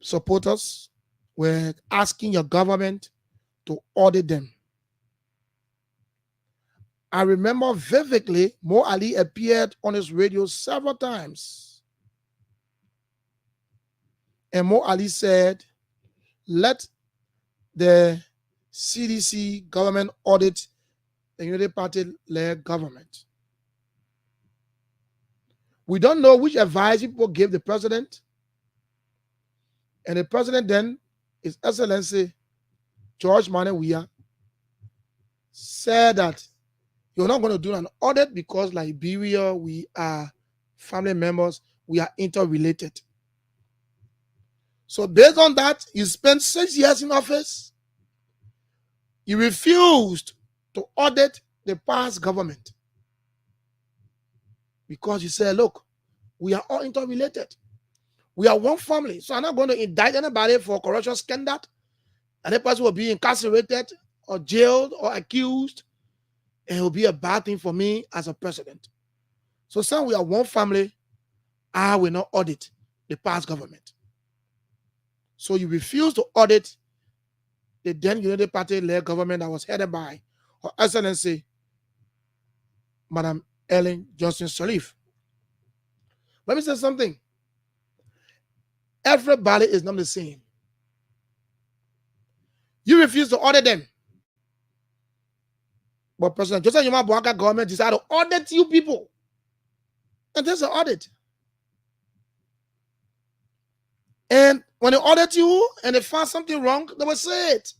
supporters were asking your government to audit them. I remember vividly, Mo Ali appeared on his radio several times. And Mo Ali said, let the CDC government audit the Unity Party-led government. We don't know which advice people gave the president, and the president then, His Excellency George Manneh Weah, said that you're not going to do an audit because Liberia, we are family members, we are interrelated. So based on that, you spent 6 years in office. You refused to audit the past government because you said, look, we are all interrelated. We are one family. So I'm not going to indict anybody for corruption scandal. And the person will be incarcerated or jailed or accused. And it will be a bad thing for me as a president. So since we are one family, I will not audit the past government. So you refuse to audit the then Unity Party-led government that was headed by Her Excellency Madam Ellen Johnson Sirleaf. Let me say something. Everybody is not the same. You refuse to audit them. But President Joseph Yuma Boaka government decided to audit you people. And there's an audit. And when they audit you and they found something wrong, they will say it.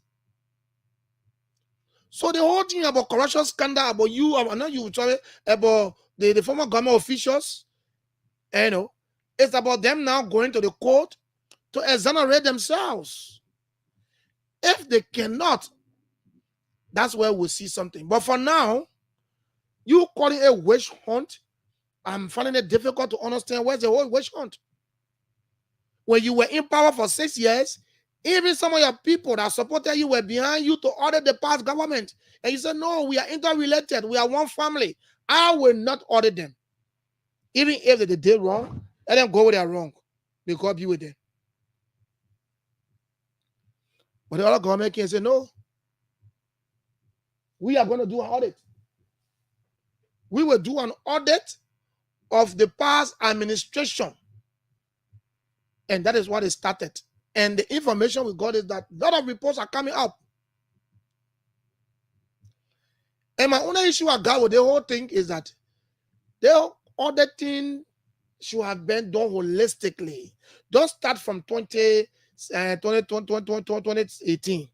So the whole thing about corruption scandal, about you, not you, sorry, about the former government officials, it's about them now going to the court to exonerate themselves. If they cannot, that's where we'll see something. But for now, you call it a witch hunt. I'm finding it difficult to understand where's the whole witch hunt. When you were in power for 6 years, even some of your people that supported you were behind you to audit the past government. And you said, no, we are interrelated. We are one family. I will not audit them. Even if they did wrong, let them go where they are wrong. May God be with them. But the other government can say, no, we are going to do an audit. We will do an audit of the past administration. And that is what it started. And the information we got is that a lot of reports are coming up. And my only issue I got with the whole thing is that the auditing should have been done holistically. Don't start from 2018.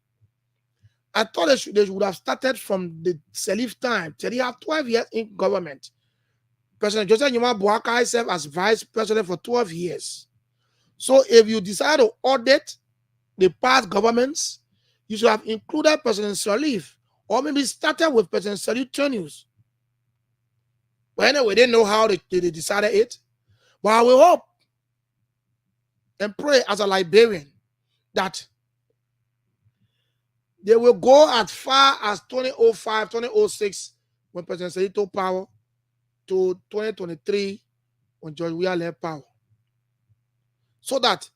I thought they would have started from the Sirleaf time. They have 12 years in government. President Joseph Yuma Boakai served as vice president for 12 years. So if you decide to audit the past governments, you should have included President Sirleaf, or maybe started with President Sirleaf tenures. But anyway, they didn't know how they decided it. But I will hope and pray as a Liberian that they will go as far as 2005, 2006, when President Sirleaf took power, to 2023, when George Weah left power. So that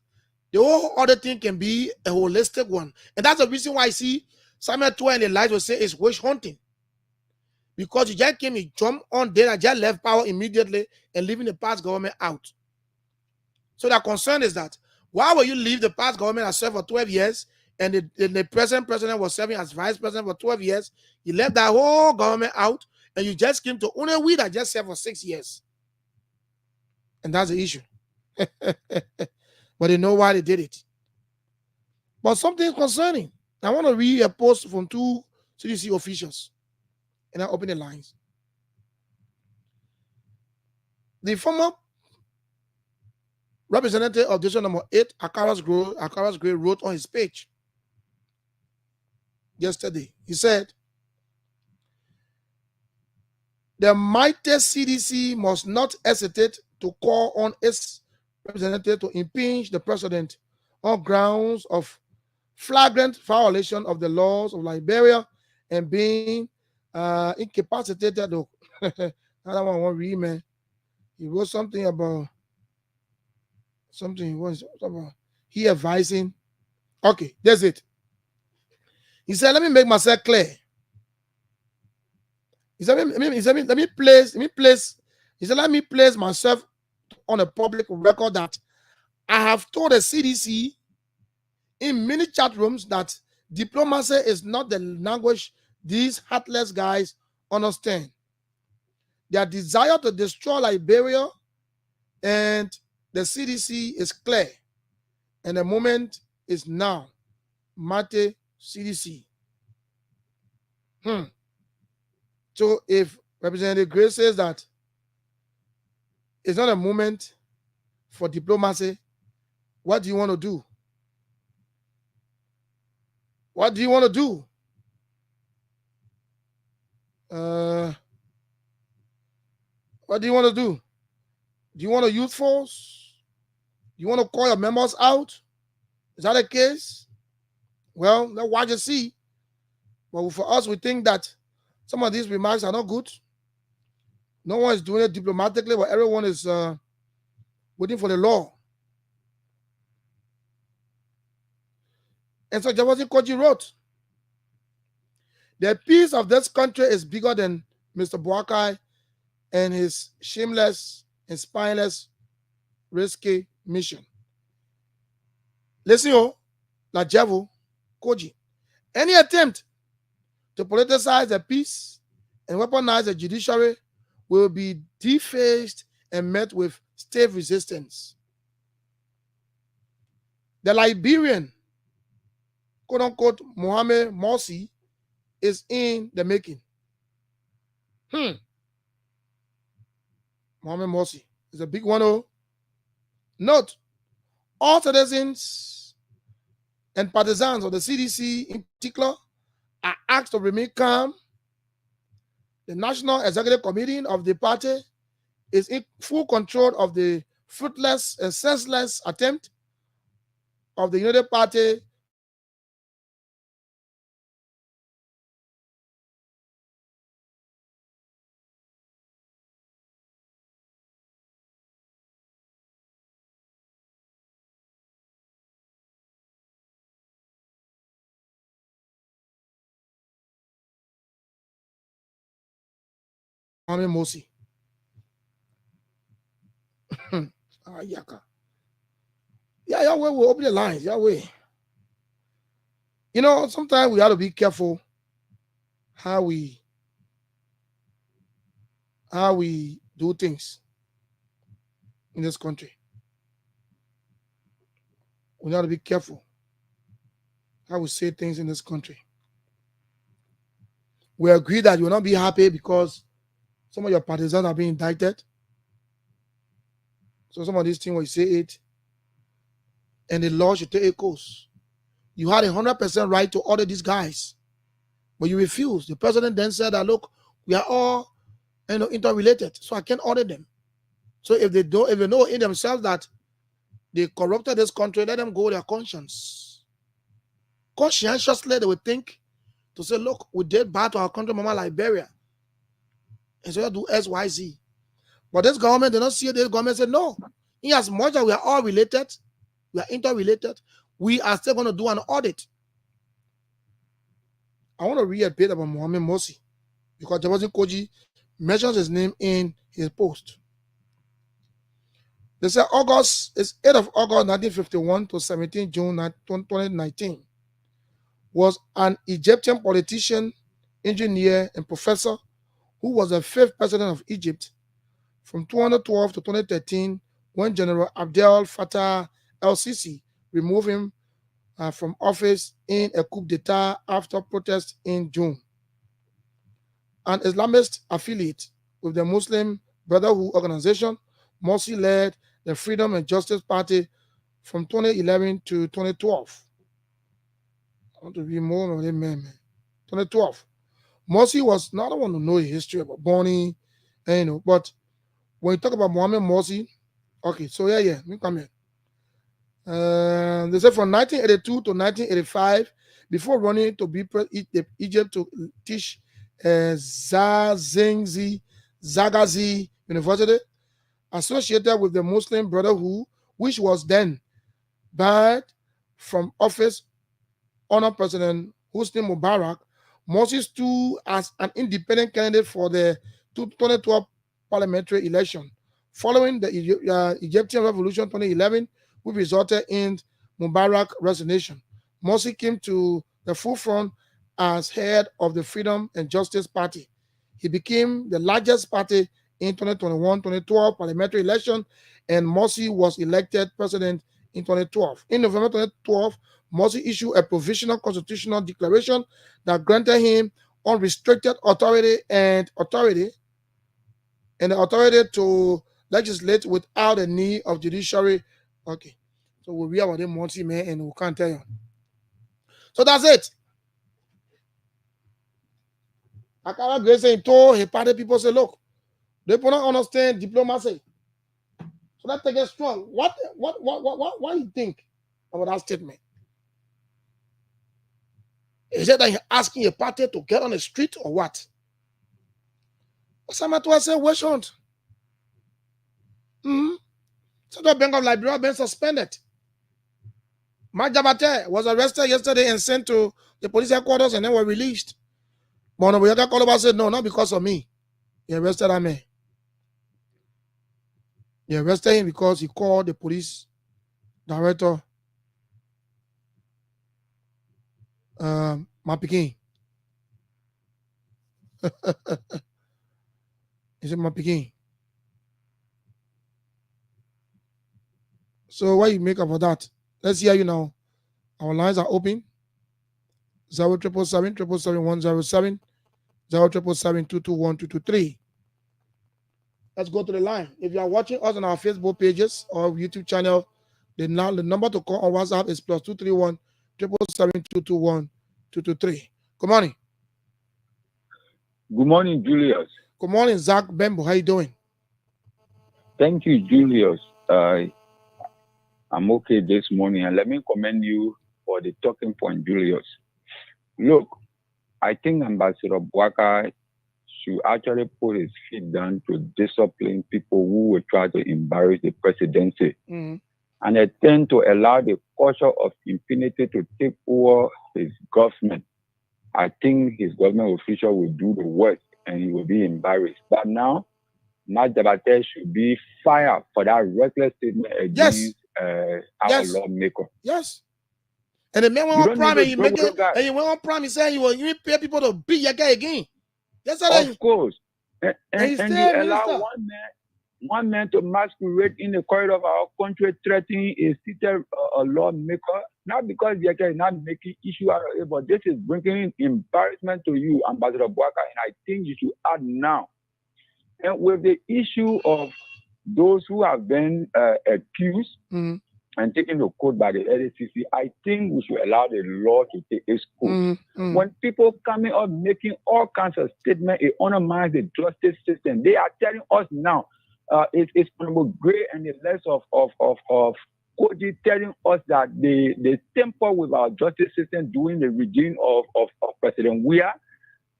the whole other thing can be a holistic one. And that's the reason why I see Samuel Toa and the light will say it's witch hunting. Because you just came, he jumped on there and just left power immediately and leaving the past government out. So the concern is that why will you leave the past government that served for 12 years and the present president was serving as vice president for 12 years? You left that whole government out and you just came to only we that just served for 6 years. And that's the issue. But they know why they did it. But something concerning. I want to read a post from 2 CDC officials. And I open the lines. The former representative of District Number 8, Akaras Gray, wrote on his page yesterday. He said, the mighty CDC must not hesitate to call on its representative to impeach the president on grounds of flagrant violation of the laws of Liberia and being incapacitated. I don't want to read, man. He wrote something about he advising. Okay, that's it. He said, let me make myself clear. He said, let me place myself on a public record that I have told the CDC in many chat rooms that diplomacy is not the language these heartless guys understand. Their desire to destroy Liberia and the CDC is clear, and the moment is now. Mate CDC. So if Representative Gray says that it's not a moment for diplomacy, what do you want to do? What do you want to do? What do you want to do? Do you want to use force? Do you want to call your members out? Is that the case? Well, let's watch and see. But for us, we think that some of these remarks are not good. No one is doing it diplomatically, but everyone is waiting for the law. And so Jawasi Koji wrote, the peace of this country is bigger than Mr. Boakai and his shameless and spineless risky mission. Listen, La Javu Koji. Any attempt to politicize the peace and weaponize the judiciary will be defaced and met with stiff resistance. The Liberian, quote unquote, Mohamed Morsi is in the making. Mohamed Morsi is a big one. Oh, note, all citizens and partisans of the CDC in particular are asked to remain calm. The National Executive Committee of the party is in full control of the fruitless and senseless attempt of the United Party Mohamed Morsi. Yeah, Yahweh will open the lines. Yahweh. You know, sometimes we have to be careful how we do things in this country. We have to be careful how we say things in this country. We agree that you will not be happy because some of your partisans are being indicted. So some of these things, when you say it, and the law should take a course. You had 100% right to order these guys, but you refused. The president then said that, look, we are all interrelated, so I can't order them. So if they know in themselves that they corrupted this country, let them go with their conscience. Conscientiously, they would think to say, look, we did bad to our country, Mama Liberia. And so do S, Y, Z. But this government did not see it. This government said, no, in as much as we are all related, we are interrelated, we are still going to do an audit. I want to read a bit about Mohamed Morsi because Jawasi Koji mentions his name in his post. They say it's 8th of August 1951 to 17 June 2019 was an Egyptian politician, engineer, and professor who was the 5th president of Egypt from 2012 to 2013 when General Abdel Fattah el-Sisi removed him from office in a coup d'etat after protests in June. An Islamist affiliate with the Muslim Brotherhood organization, Morsi led the Freedom and Justice Party from 2011 to 2012. I want to read more of them, man. 2012. Morsi was not the one to know the history about Bonnie, but when you talk about Mohamed Morsi, okay, so let me come here. They said from 1982 to 1985, before running to be Egypt to teach Zagazi University, associated with the Muslim Brotherhood, which was then barred from office under President Hosni Mubarak. Morsi stood as an independent candidate for the 2012 parliamentary election. Following the Egyptian Revolution 2011, which resulted in Mubarak's resignation, Morsi came to the forefront as head of the Freedom and Justice Party. He became the largest party in 2021-2012 parliamentary election, and Morsi was elected president in 2012. In November 2012, Morsi issued a provisional constitutional declaration that granted him unrestricted authority to legislate without the need of judiciary. Okay, so we'll be about the Morsi, man, and we can't tell you. So that's it. Akara Grace saying told his party people say, look, they do not understand diplomacy. So that take it strong. What do you think about that statement? Is it that you're asking your party to get on the street or what? Osamatwa said, we shouldn't. Central Bank of Liberia been suspended. Mark Jabate was arrested yesterday and sent to the police headquarters and then were released. But Onoboyaka Koloba said, no, not because of me. He arrested that man. They arrested him because he called the police director, Mapikin. He said, Mapikin. So what you make up of that? Let's hear you now. Our lines are open. 0777 777 107 221 Let's go to the line. If you are watching us on our Facebook pages or YouTube channel, the number to call on WhatsApp is +231 777 221 Good morning. Good morning, Julius. Good morning, Zach Bembo. How you doing? Thank you, Julius. I'm okay this morning, and let me commend you for the talking point, Julius. Look, I think Ambassador Bwaka should actually put his feet down to discipline people who will try to embarrass the presidency and attempt to allow the culture of impunity to take over his government. I think his government official will do the work and he will be embarrassed. But now, Mark Jabate should be fired for that reckless statement against our lawmaker. Yes. And the man went on prime and he made it, and he went on prime, he said he will pay people to beat your guy again. Yes, sir. Of course. And he you allow one man to masquerade in the corridor of our country threatening a seated lawmaker, not because the guy is not making issue out of it, but this is bringing embarrassment to you, Ambassador Bwaka, and I think you should add now. And with the issue of those who have been accused and taken to court by the LACC, I think we should allow the law to take its course. When people coming up making all kinds of statements, it undermines the justice system. They are telling us now, it's Honorable Gray and the rest of Koji telling us that they temper with our justice system during the regime of President Weah.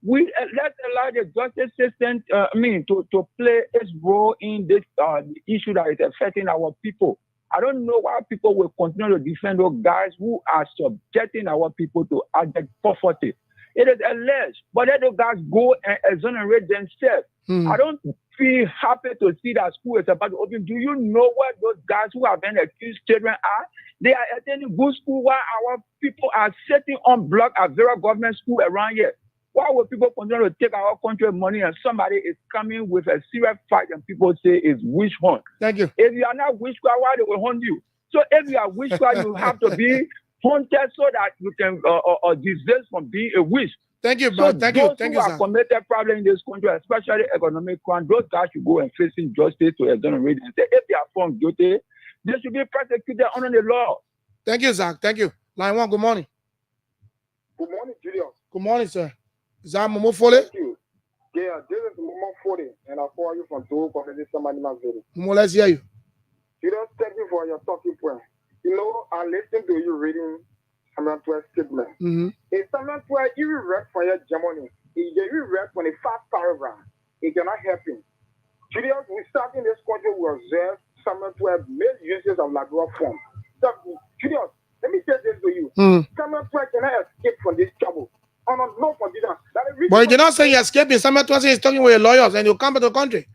Let's allow the justice system, to play its role in this issue that is affecting our people. I don't know why people will continue to defend those guys who are subjecting our people to abject poverty. It is alleged, but let those guys go and exonerate themselves. I don't feel happy to see that school is about to open. Do you know what those guys who have been accused children are? They are attending good school while our people are sitting on block at various government school around here. Why would people continue to take our country money and somebody is coming with a serious fight and people say it's witch hunt? Thank you. If you are not witch squad, why they will hunt you? So if you are witch squad, you have to be hunted so that you can desist from being a witch. Thank you, bro. So thank you, Those who have committed problem in this country, especially economic crime, those guys should go and facing justice to exonerate and say if they are found guilty, they should be prosecuted under the law. Thank you, Zach. Thank you. Line one, good morning. Good morning, Julius. Good morning, sir. Is that Momo Foley? Thank you. Yeah, this is Momo Foley, and I call you from Togo, somebody Mazuri. Momo, let's hear you. Julius, thank you for your talking point. You know, I listened to you reading Samuel 12 statement. In Samuel 12, you read for your Germany. You read from the first paragraph. It cannot help him. Julius, we start in this country, we observe Samuel 12 made uses of Lagos form. So, Julius, let me say this to you. Samuel 12 cannot escape from this trouble. No condition. But you did not say you're escaping. Samuel 12 is talking with your lawyers and you come to the country.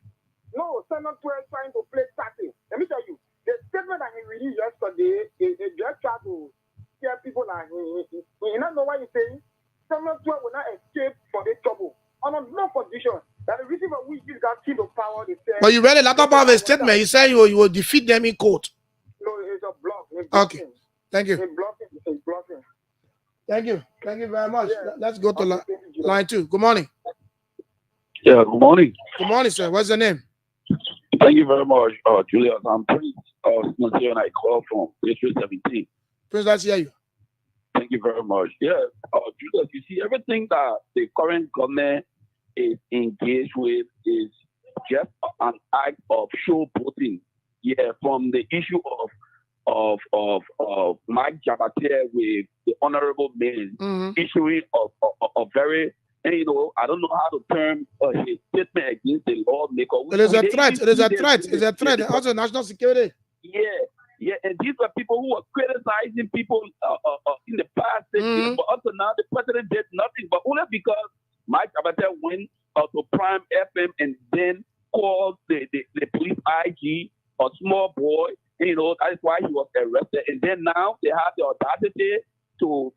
No, Samuel 12 is trying to play tactics. Let me tell you, the statement that he released yesterday is just trying to scare people that he not know what he's saying. Samuel 12 will not escape from this trouble. No condition. But you read a lot about his statement. He said you will defeat them in court. No, it's a block. Okay. Thank you. It's blocking. Thank you. Thank you very much. Let's go to line 2. Good morning. Yeah, good morning. Good morning, sir. What's your name? Thank you very much, Julius. I'm Prince Sincere, and I call from District 17. Prince, let's hear you. Thank you very much. Yeah, Julius, you see, everything that the current government is engaged with is just an act of showboating. Yeah, from the issue of Mike Jabate with the honorable man issuing a very, and I don't know how to term his statement against the lawmaker. It is a threat. It is a threat. It's a threat. Also, national security. Yeah, and these are people who are criticizing people in the past. But up to now, the president did nothing, but only because Mike Jabate went to Prime FM and then called the police IG a small boy. And, that's why he was arrested. And then now they have the audacity to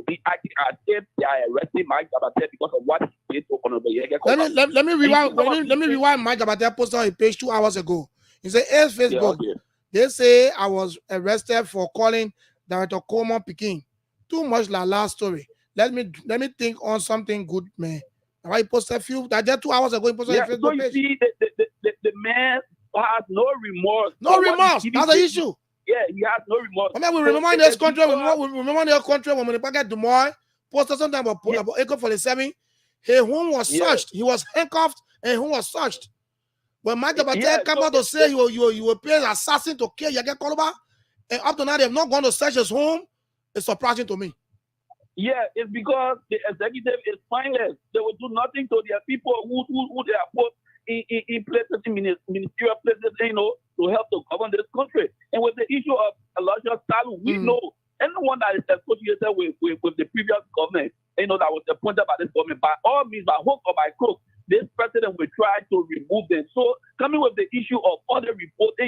be acting as if they are arresting Mike Jabate because of what he did to Honorable Yege. Let me rewind Mike Jabate posted on his page 2 hours ago. He said, "Hey, Facebook, they say I was arrested for calling Director Coleman Peking. Too much la last story. Let me think on something good, man." Now he posted a few that just 2 hours ago. He posted on his Facebook page. So you see, the man has no remorse. No remorse. That's the issue. Yeah, he has no remorse. I mean, we remember in this country, we remember in the country when we get Dumoy posted something about AK-47. His home was searched. He was handcuffed and home was searched. When Mike Jabate came out to say you will pay an assassin to kill Yege Koloba, and up to now they have not gone to search his home, it's surprising to me. Yeah, it's because the executive is mindless. They will do nothing to their people who they are put in places, in ministerial places, to help to govern this country. And with the issue of Elijah Salu, we know anyone that is associated with the previous government, that was appointed by this government, by all means, by hook or by crook, this president will try to remove them. So coming with the issue of other reports,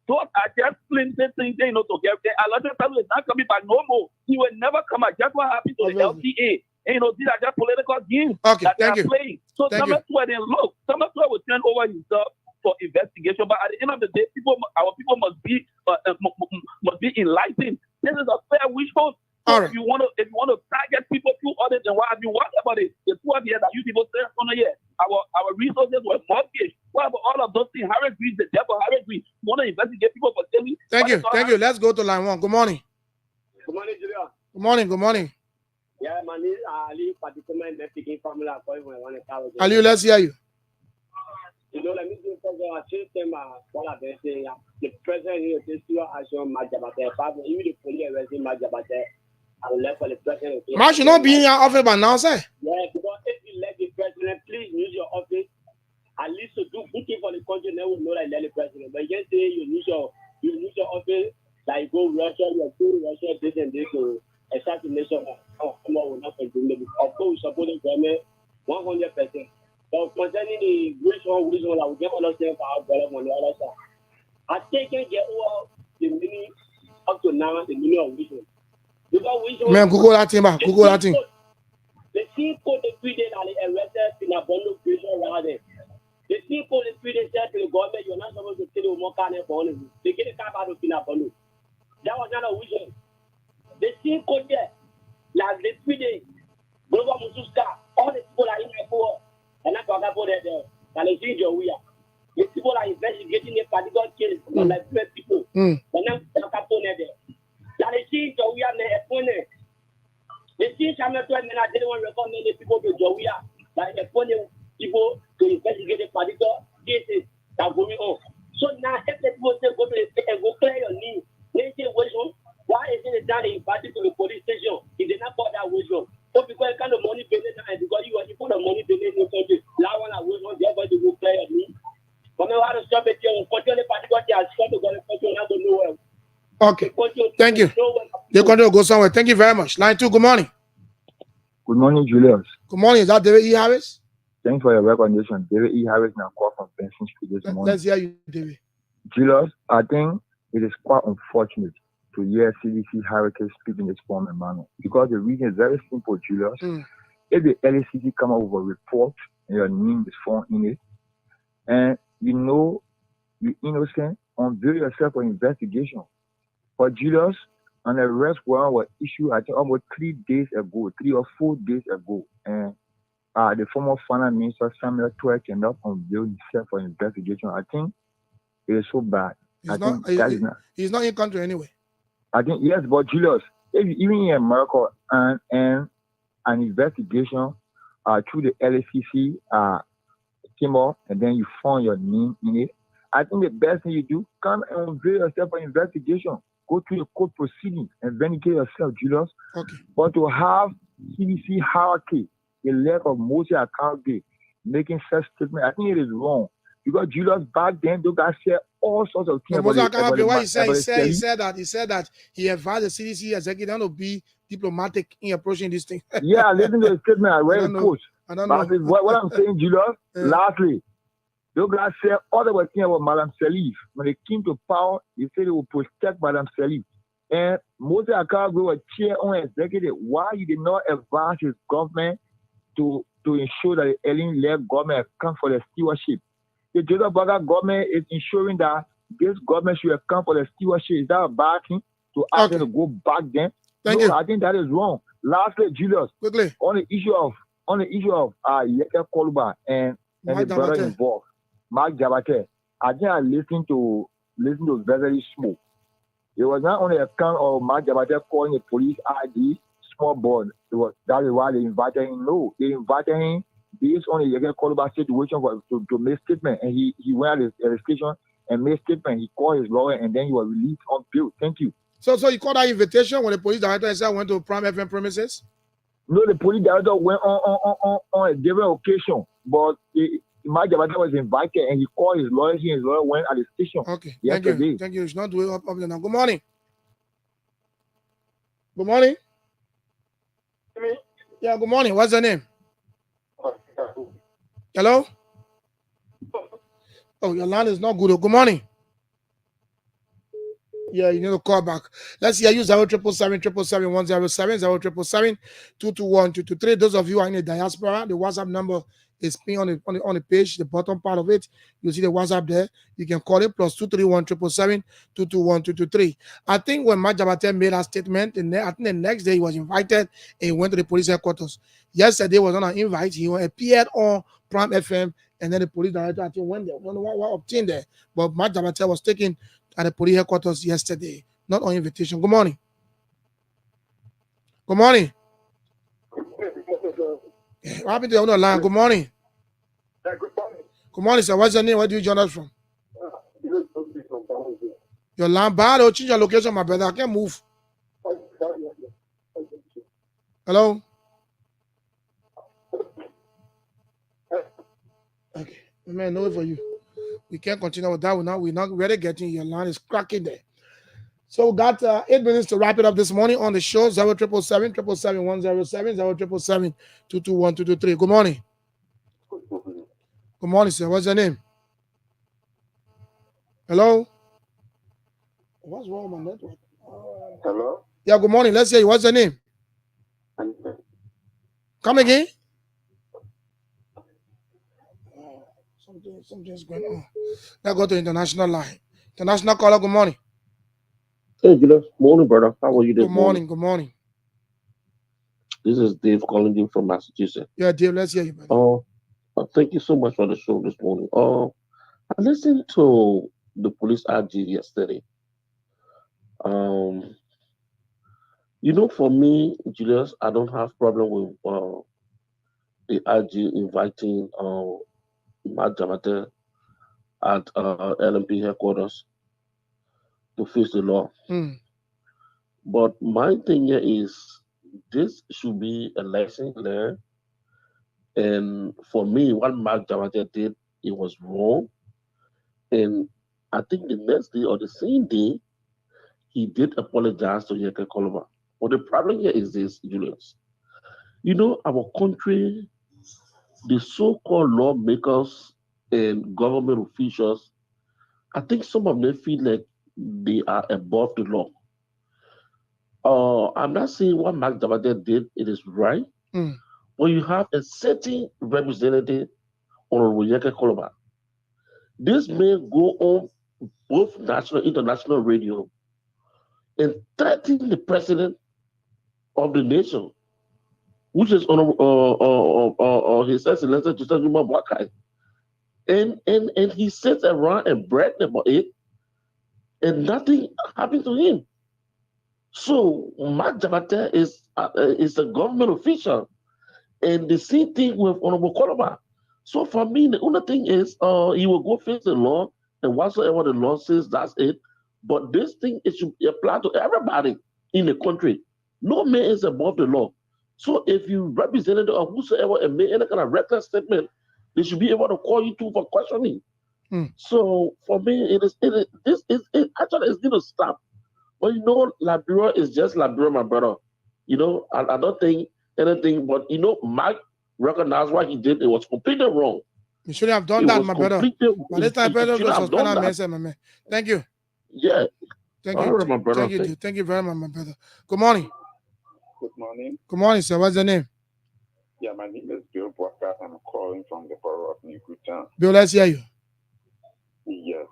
those are just flimsy things, to get there. Elijah Salu is not coming back no more. He will never come back. Just what happened to the LTA. These are just political games that they are playing. So some of will turn over himself for investigation. But at the end of the day, our people must be enlightened. This is a fair wish vote. So if you want to target people through audits and what have you, what about it? The 12 years that you people say on a year, our resources were mortgaged. What about all of those things? Harry Green, the devil, Harry Green. You want to investigate people for telling? Thank you. Let's go to line 1. Good morning. Good morning, Julia. Good morning. Yeah, my name is Ali, particularly speaking family. Ali, let's hear you. Let me do something. I changed them. What I've been saying. The president here is still asking Mike Jabate. Even the police arresting Mike Jabate. I will let for the president. Man should not be in your office by now, sir. Yeah, because if you let the president, please use your office at least to do good thing for the country. Then we know that let the president. But you just say you use your office, like go Russia, you go Russia, this and this to assassination. Of course, we support the government 100%. But concerning the which one, we get understand for our government on the other side. I think I get over the meaning up to now, the meaning of vision. Man, Google that thing, Google that thing. The people the freedom and the arrested in a bundle prison rather. The people the freedom said to the government, you're not supposed to kill more kind of bundle. They get a car out of a bundle. That was not a vision. The people there, like the freedom, Global Mususka, all the people are in my poor, and I talk about it there. And they see your way. The people are investigating a particular case on like 12 people. And then talk about it there. That they see Joey and the opponent. They see Samuel and I didn't want to recommend the people to Joey, like the opponent people to investigate the particular cases that are going on. So now, if the people say go to the state and go clear your name, they say, why isn't it done in party to the police station? If they not for that wisdom. So because kind of money business and because you put the money business in the country, that one I wisdom, therefore they will clear your name. But now how to stop it here, unfortunately, particularly I stop to go to the country, not to nowhere. Okay. Thank you. They're going to go somewhere. Thank you very much. Line 2, good morning. Good morning, Julius. Good morning. Is that David E. Harris? Thanks for your recognition. David E. Harris now call from Pension Street this morning. Let's hear you, David. Julius, I think it is quite unfortunate to hear CDC Hurricane speak in this form and manner because the reason is very simple, Julius. If the LACC come up with a report and your name is found in it, and you know you're innocent, unveil yourself for investigation. But Julius, an arrest warrant was issued, I think, almost 3 days ago, 3 or 4 days ago. And the former finance minister, Samuel Twerk, cannot unveil himself for investigation. I think it is so bad. He's not in country anyway. I think, yes, but Julius, even in America, and an investigation through the LACC came up, and then you found your name in it. I think the best thing you do, come and unveil yourself for investigation. Go through the court proceedings and vindicate yourself, Julius. Okay. But to have CDC hierarchy, the lack of Moses accountability, making such statements, I think it is wrong. Because Julius back then, those guys said all sorts of things What he said that he advised the CDC executive to be diplomatic in approaching this thing. Yeah, listen to the statement. I read the post. I don't know. What I'm saying, Julius, lastly, those guys said all they were thinking about Madame Salif. When they came to power, they said they would protect Madame Salif. And Moses Akagwe was chair on executive. Why he did not advise his government to ensure that the alien-led government account for the stewardship? The Joseph Baga government is ensuring that this government should account for the stewardship. Is that a bad thing to ask them to go back then? Thank you. I think that is wrong. Lastly, Julius, quickly on the issue of Yeke Koluba and the brother involved, Mark Jabate. I think I listened to very Smoke. It was not on the account of Mark Jabate calling the police ID small boy. That is why they invited him. No, they invited him based on the Yeke Koluba situation to make statement, and he went at the station and made statement. He called his lawyer, and then he was released on bail. Thank you. So you called that invitation when the police director went to Prime FM premises? No, the police director went on a different occasion, but Mark Jabata was invited and he called his lawyer. His lawyer went at the station. Okay, yesterday. Thank you. It's not doing up there now. Good morning. Good morning. Yeah, good morning. What's your name? Hello? Oh, your line is not good. Good morning. Yeah, you need to call back. Let's hear you 0777 221 Those of you who are in the diaspora, the WhatsApp number is pinned on the page, the bottom part of it. You see the WhatsApp there. You can call it +231 777 221 I think when Mark Jabate made that statement, I think the next day he was invited and he went to the police headquarters. Yesterday was on an invite. He appeared on Prime FM, and then the police director actually went there. I don't know what obtained there, but Mark Jabate was taken at the police headquarters yesterday, not on invitation. Good morning. Good morning. What happened to you on the line? Good morning. Good morning. Good morning, sir. What's your name? Where do you join us from? Your line bad or change your location, my brother. I can't move. Hello? Okay. Man, no way for you. We can't continue with that. We're not really getting your line is cracking there. So we got 8 minutes to wrap it up this morning on the show. 0777 107 0777 221 223. Good morning. Good morning, sir. What's your name? Hello? What's wrong with my network? Hello? Yeah, good morning. Let's hear you. What's your name? Come again? Something's going on. Let's go to international line. International caller, good morning. Hey, good morning, brother. How are you this morning? Good morning. This is Dave calling you from Massachusetts. Yeah, Dave, let's hear you, brother. Thank you so much for the show this morning. I listened to the police RG yesterday. For me, Julius, I don't have problem with the RG inviting Matt Jamate at LMP headquarters to face the law. But my thing here is this should be a lesson learned. And for me, what Mark Jamate did, it was wrong. And I think the next day or the same day, he did apologize to Yeke Koluba. But the problem here is this, Julius. Our country, the so-called lawmakers and government officials, I think some of them feel like they are above the law. I'm not saying what Mark Jamate did, it is right. But you have a certain representative, Honorable Yeke Koluba. This man go on both national, international radio and threaten the president of the nation, which is His Excellency Justin Juma Bwakai. And he sits around and bragged about it, and nothing happened to him. So Mark Jabate is a government official, and the same thing with Honorable Koloba. So for me, the only thing is, he will go face the law, and whatsoever the law says, that's it. But this thing, it should apply to everybody in the country. No man is above the law. So if you representative of whosoever and make any kind of reckless statement, they should be able to call you to for questioning. So for me, actually it's going to stop. But you know, Liberia is just Liberia, my brother. You know, I don't think anything, but you know, Mike recognized what he did. It was completely wrong. You should have done that, my brother. But this time, brother, thank you. Yeah. Thank you. Right, my brother. Thank you very much, my brother. Good morning. Good morning. Good morning, sir. What's your name? Yeah, my name is Bill Bwaka. I'm calling from the borough of New Town. Bill, let's hear you. Yes.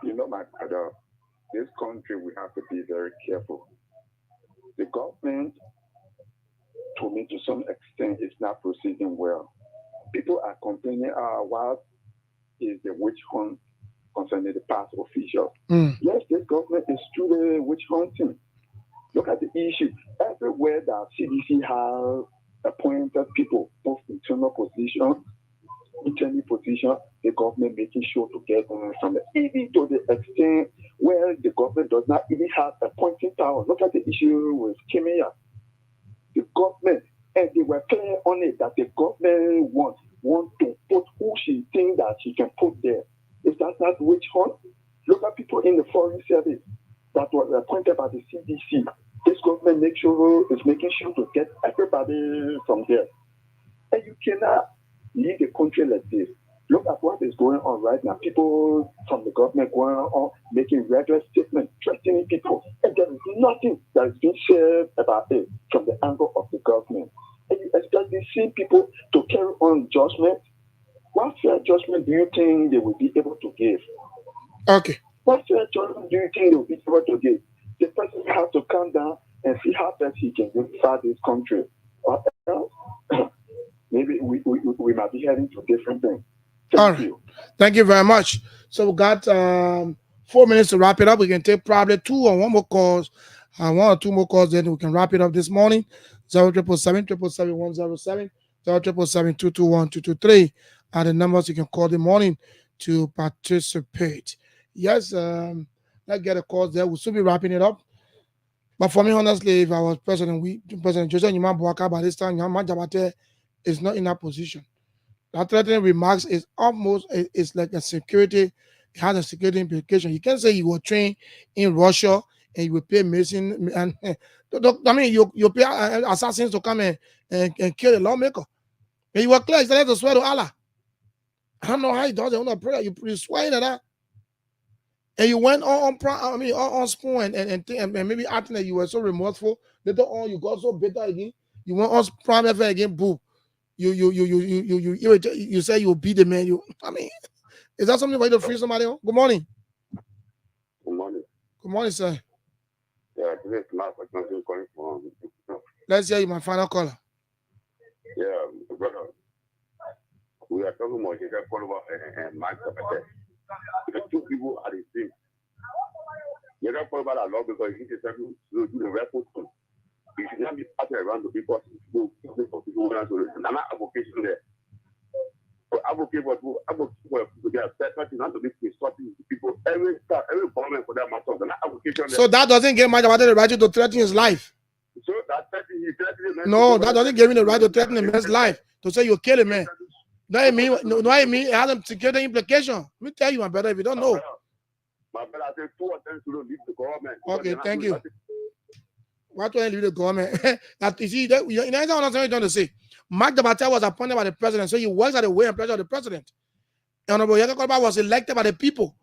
You know, my brother, this country, we have to be very careful. The government, to me, to some extent, is not proceeding well. People are complaining, what is the witch hunt concerning the past officials? Yes, this government is truly witch hunting. Look at the issue. Everywhere that CDC has appointed people, both internal positions, internal position, the government making sure to get them from it. Even to the extent where the government does not even have appointing power. Look at the issue with Kimia. The government, and they were clear on it that the government want to put who she thinks that she can put there. Is that not witch hunt? Look at people in the foreign service that were appointed by the CDC. This government is making sure to get everybody from there. And you cannot leave the country like this. Look at what is going on right now. People from the government going on making regular statements, threatening people, and there is nothing that is being said about it from the angle of the government. And you expect these same people to carry on judgment. What fair judgment do you think they will be able to give? Okay. What fair judgment do you think they will be able to give? The president has to calm down and see how best he can unify this country. Or else, maybe we might be heading to different things. Thank you. Thank you very much. So we got 4 minutes to wrap it up. We can take probably 2 or 1 more calls, 1 or 2 more calls, then we can wrap it up this morning. 0777-777-107, 0777-221-223 are the numbers you can call the morning to participate. Yes, let's get a call there. We'll soon be wrapping it up. But for me, honestly, if I was President Joseph Nyuma Bwaka by this time, Nyama Jabate is not in that position. That threatening remarks is almost, it's like a security, it has a security implication. You can't say you were trained in Russia and you will pay Mason, and I mean, you pay assassins to come and kill a lawmaker. And you were clear, you said to swear to Allah. I don't know how he does it on a prayer. You swear to that. And you went on spoon and maybe acting that you were so remorseful. Later on, you got so bitter again. You went on prime again, boo. You say you'll beat the man. Is that something for you to free somebody on? Good morning. Good morning. Good morning, sir. Yeah, this is Mark calling from. Let's hear you, my final caller. Yeah, brother. We are talking about Jacob Koloba and Mike Jabate. The two people are the same. Jacob Koloba are law because he is able to do the record. You should not be passing around to people who I'm not advocating there. But advocate for people to get upset, not to be insulting people. Every government for that matter, they're not advocating there. So that doesn't give Mike Jabate the right to threaten his life. So that threatening. No, that doesn't give him the right to threaten a man's life. To say you'll kill a man. No, I mean, it has a security implication. Let me tell you, my brother, if you don't know. My brother, I said 2 attempts to leave the government. Okay, thank you. Why do I leave the government? That you see, you know, what I'm trying to say. Mark Jabate was appointed by the president, so he works at the will and pleasure of the president. Honorable Jacob Koloba was elected by the people,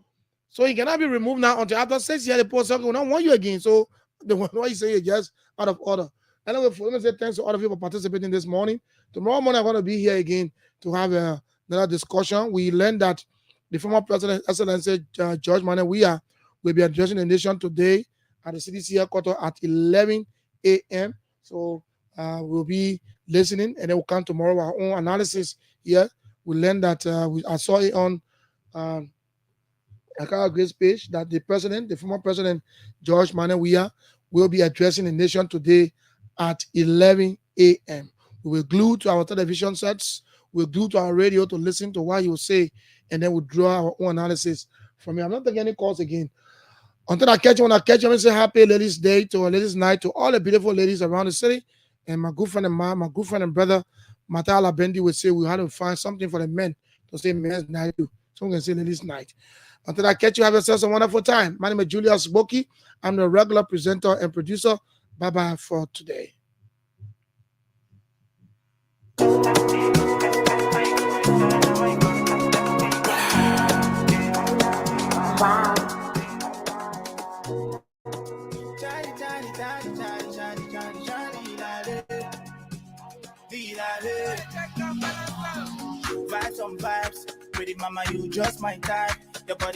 so he cannot be removed now until after 6 years. The post will not want you again. So what you say is just out of order. Anyway, let me say thanks to all of you for participating this morning. Tomorrow morning, I'm going to be here again to have another discussion. We learned that the former President, Excellency George Manuel Weah, will be addressing the nation today at the CDC headquarters at 11 a.m. So we'll be listening, and then we'll come tomorrow our own analysis here. We learned that I saw it on Akara Grace page that the former President George Manuel Weah, will be addressing the nation today at 11 a.m. We will glue to our television sets, we'll glue to our radio to listen to what he will say, and then we'll draw our own analysis from here. I'm not taking any calls again. Until I catch you, when I catch you, I'm going to say happy Ladies' Day to or Ladies' Night to all the beautiful ladies around the city. And my good friend and my good friend and brother, Matala Bendi, would say we had to find something for the men to say men's night too. So I'm going to say Ladies' Night. Until I catch you, have yourselves a wonderful time. My name is Julius Boki. I'm the regular presenter and producer. Bye-bye for today. Vibes on vibes, pretty mama, you just my type. Your body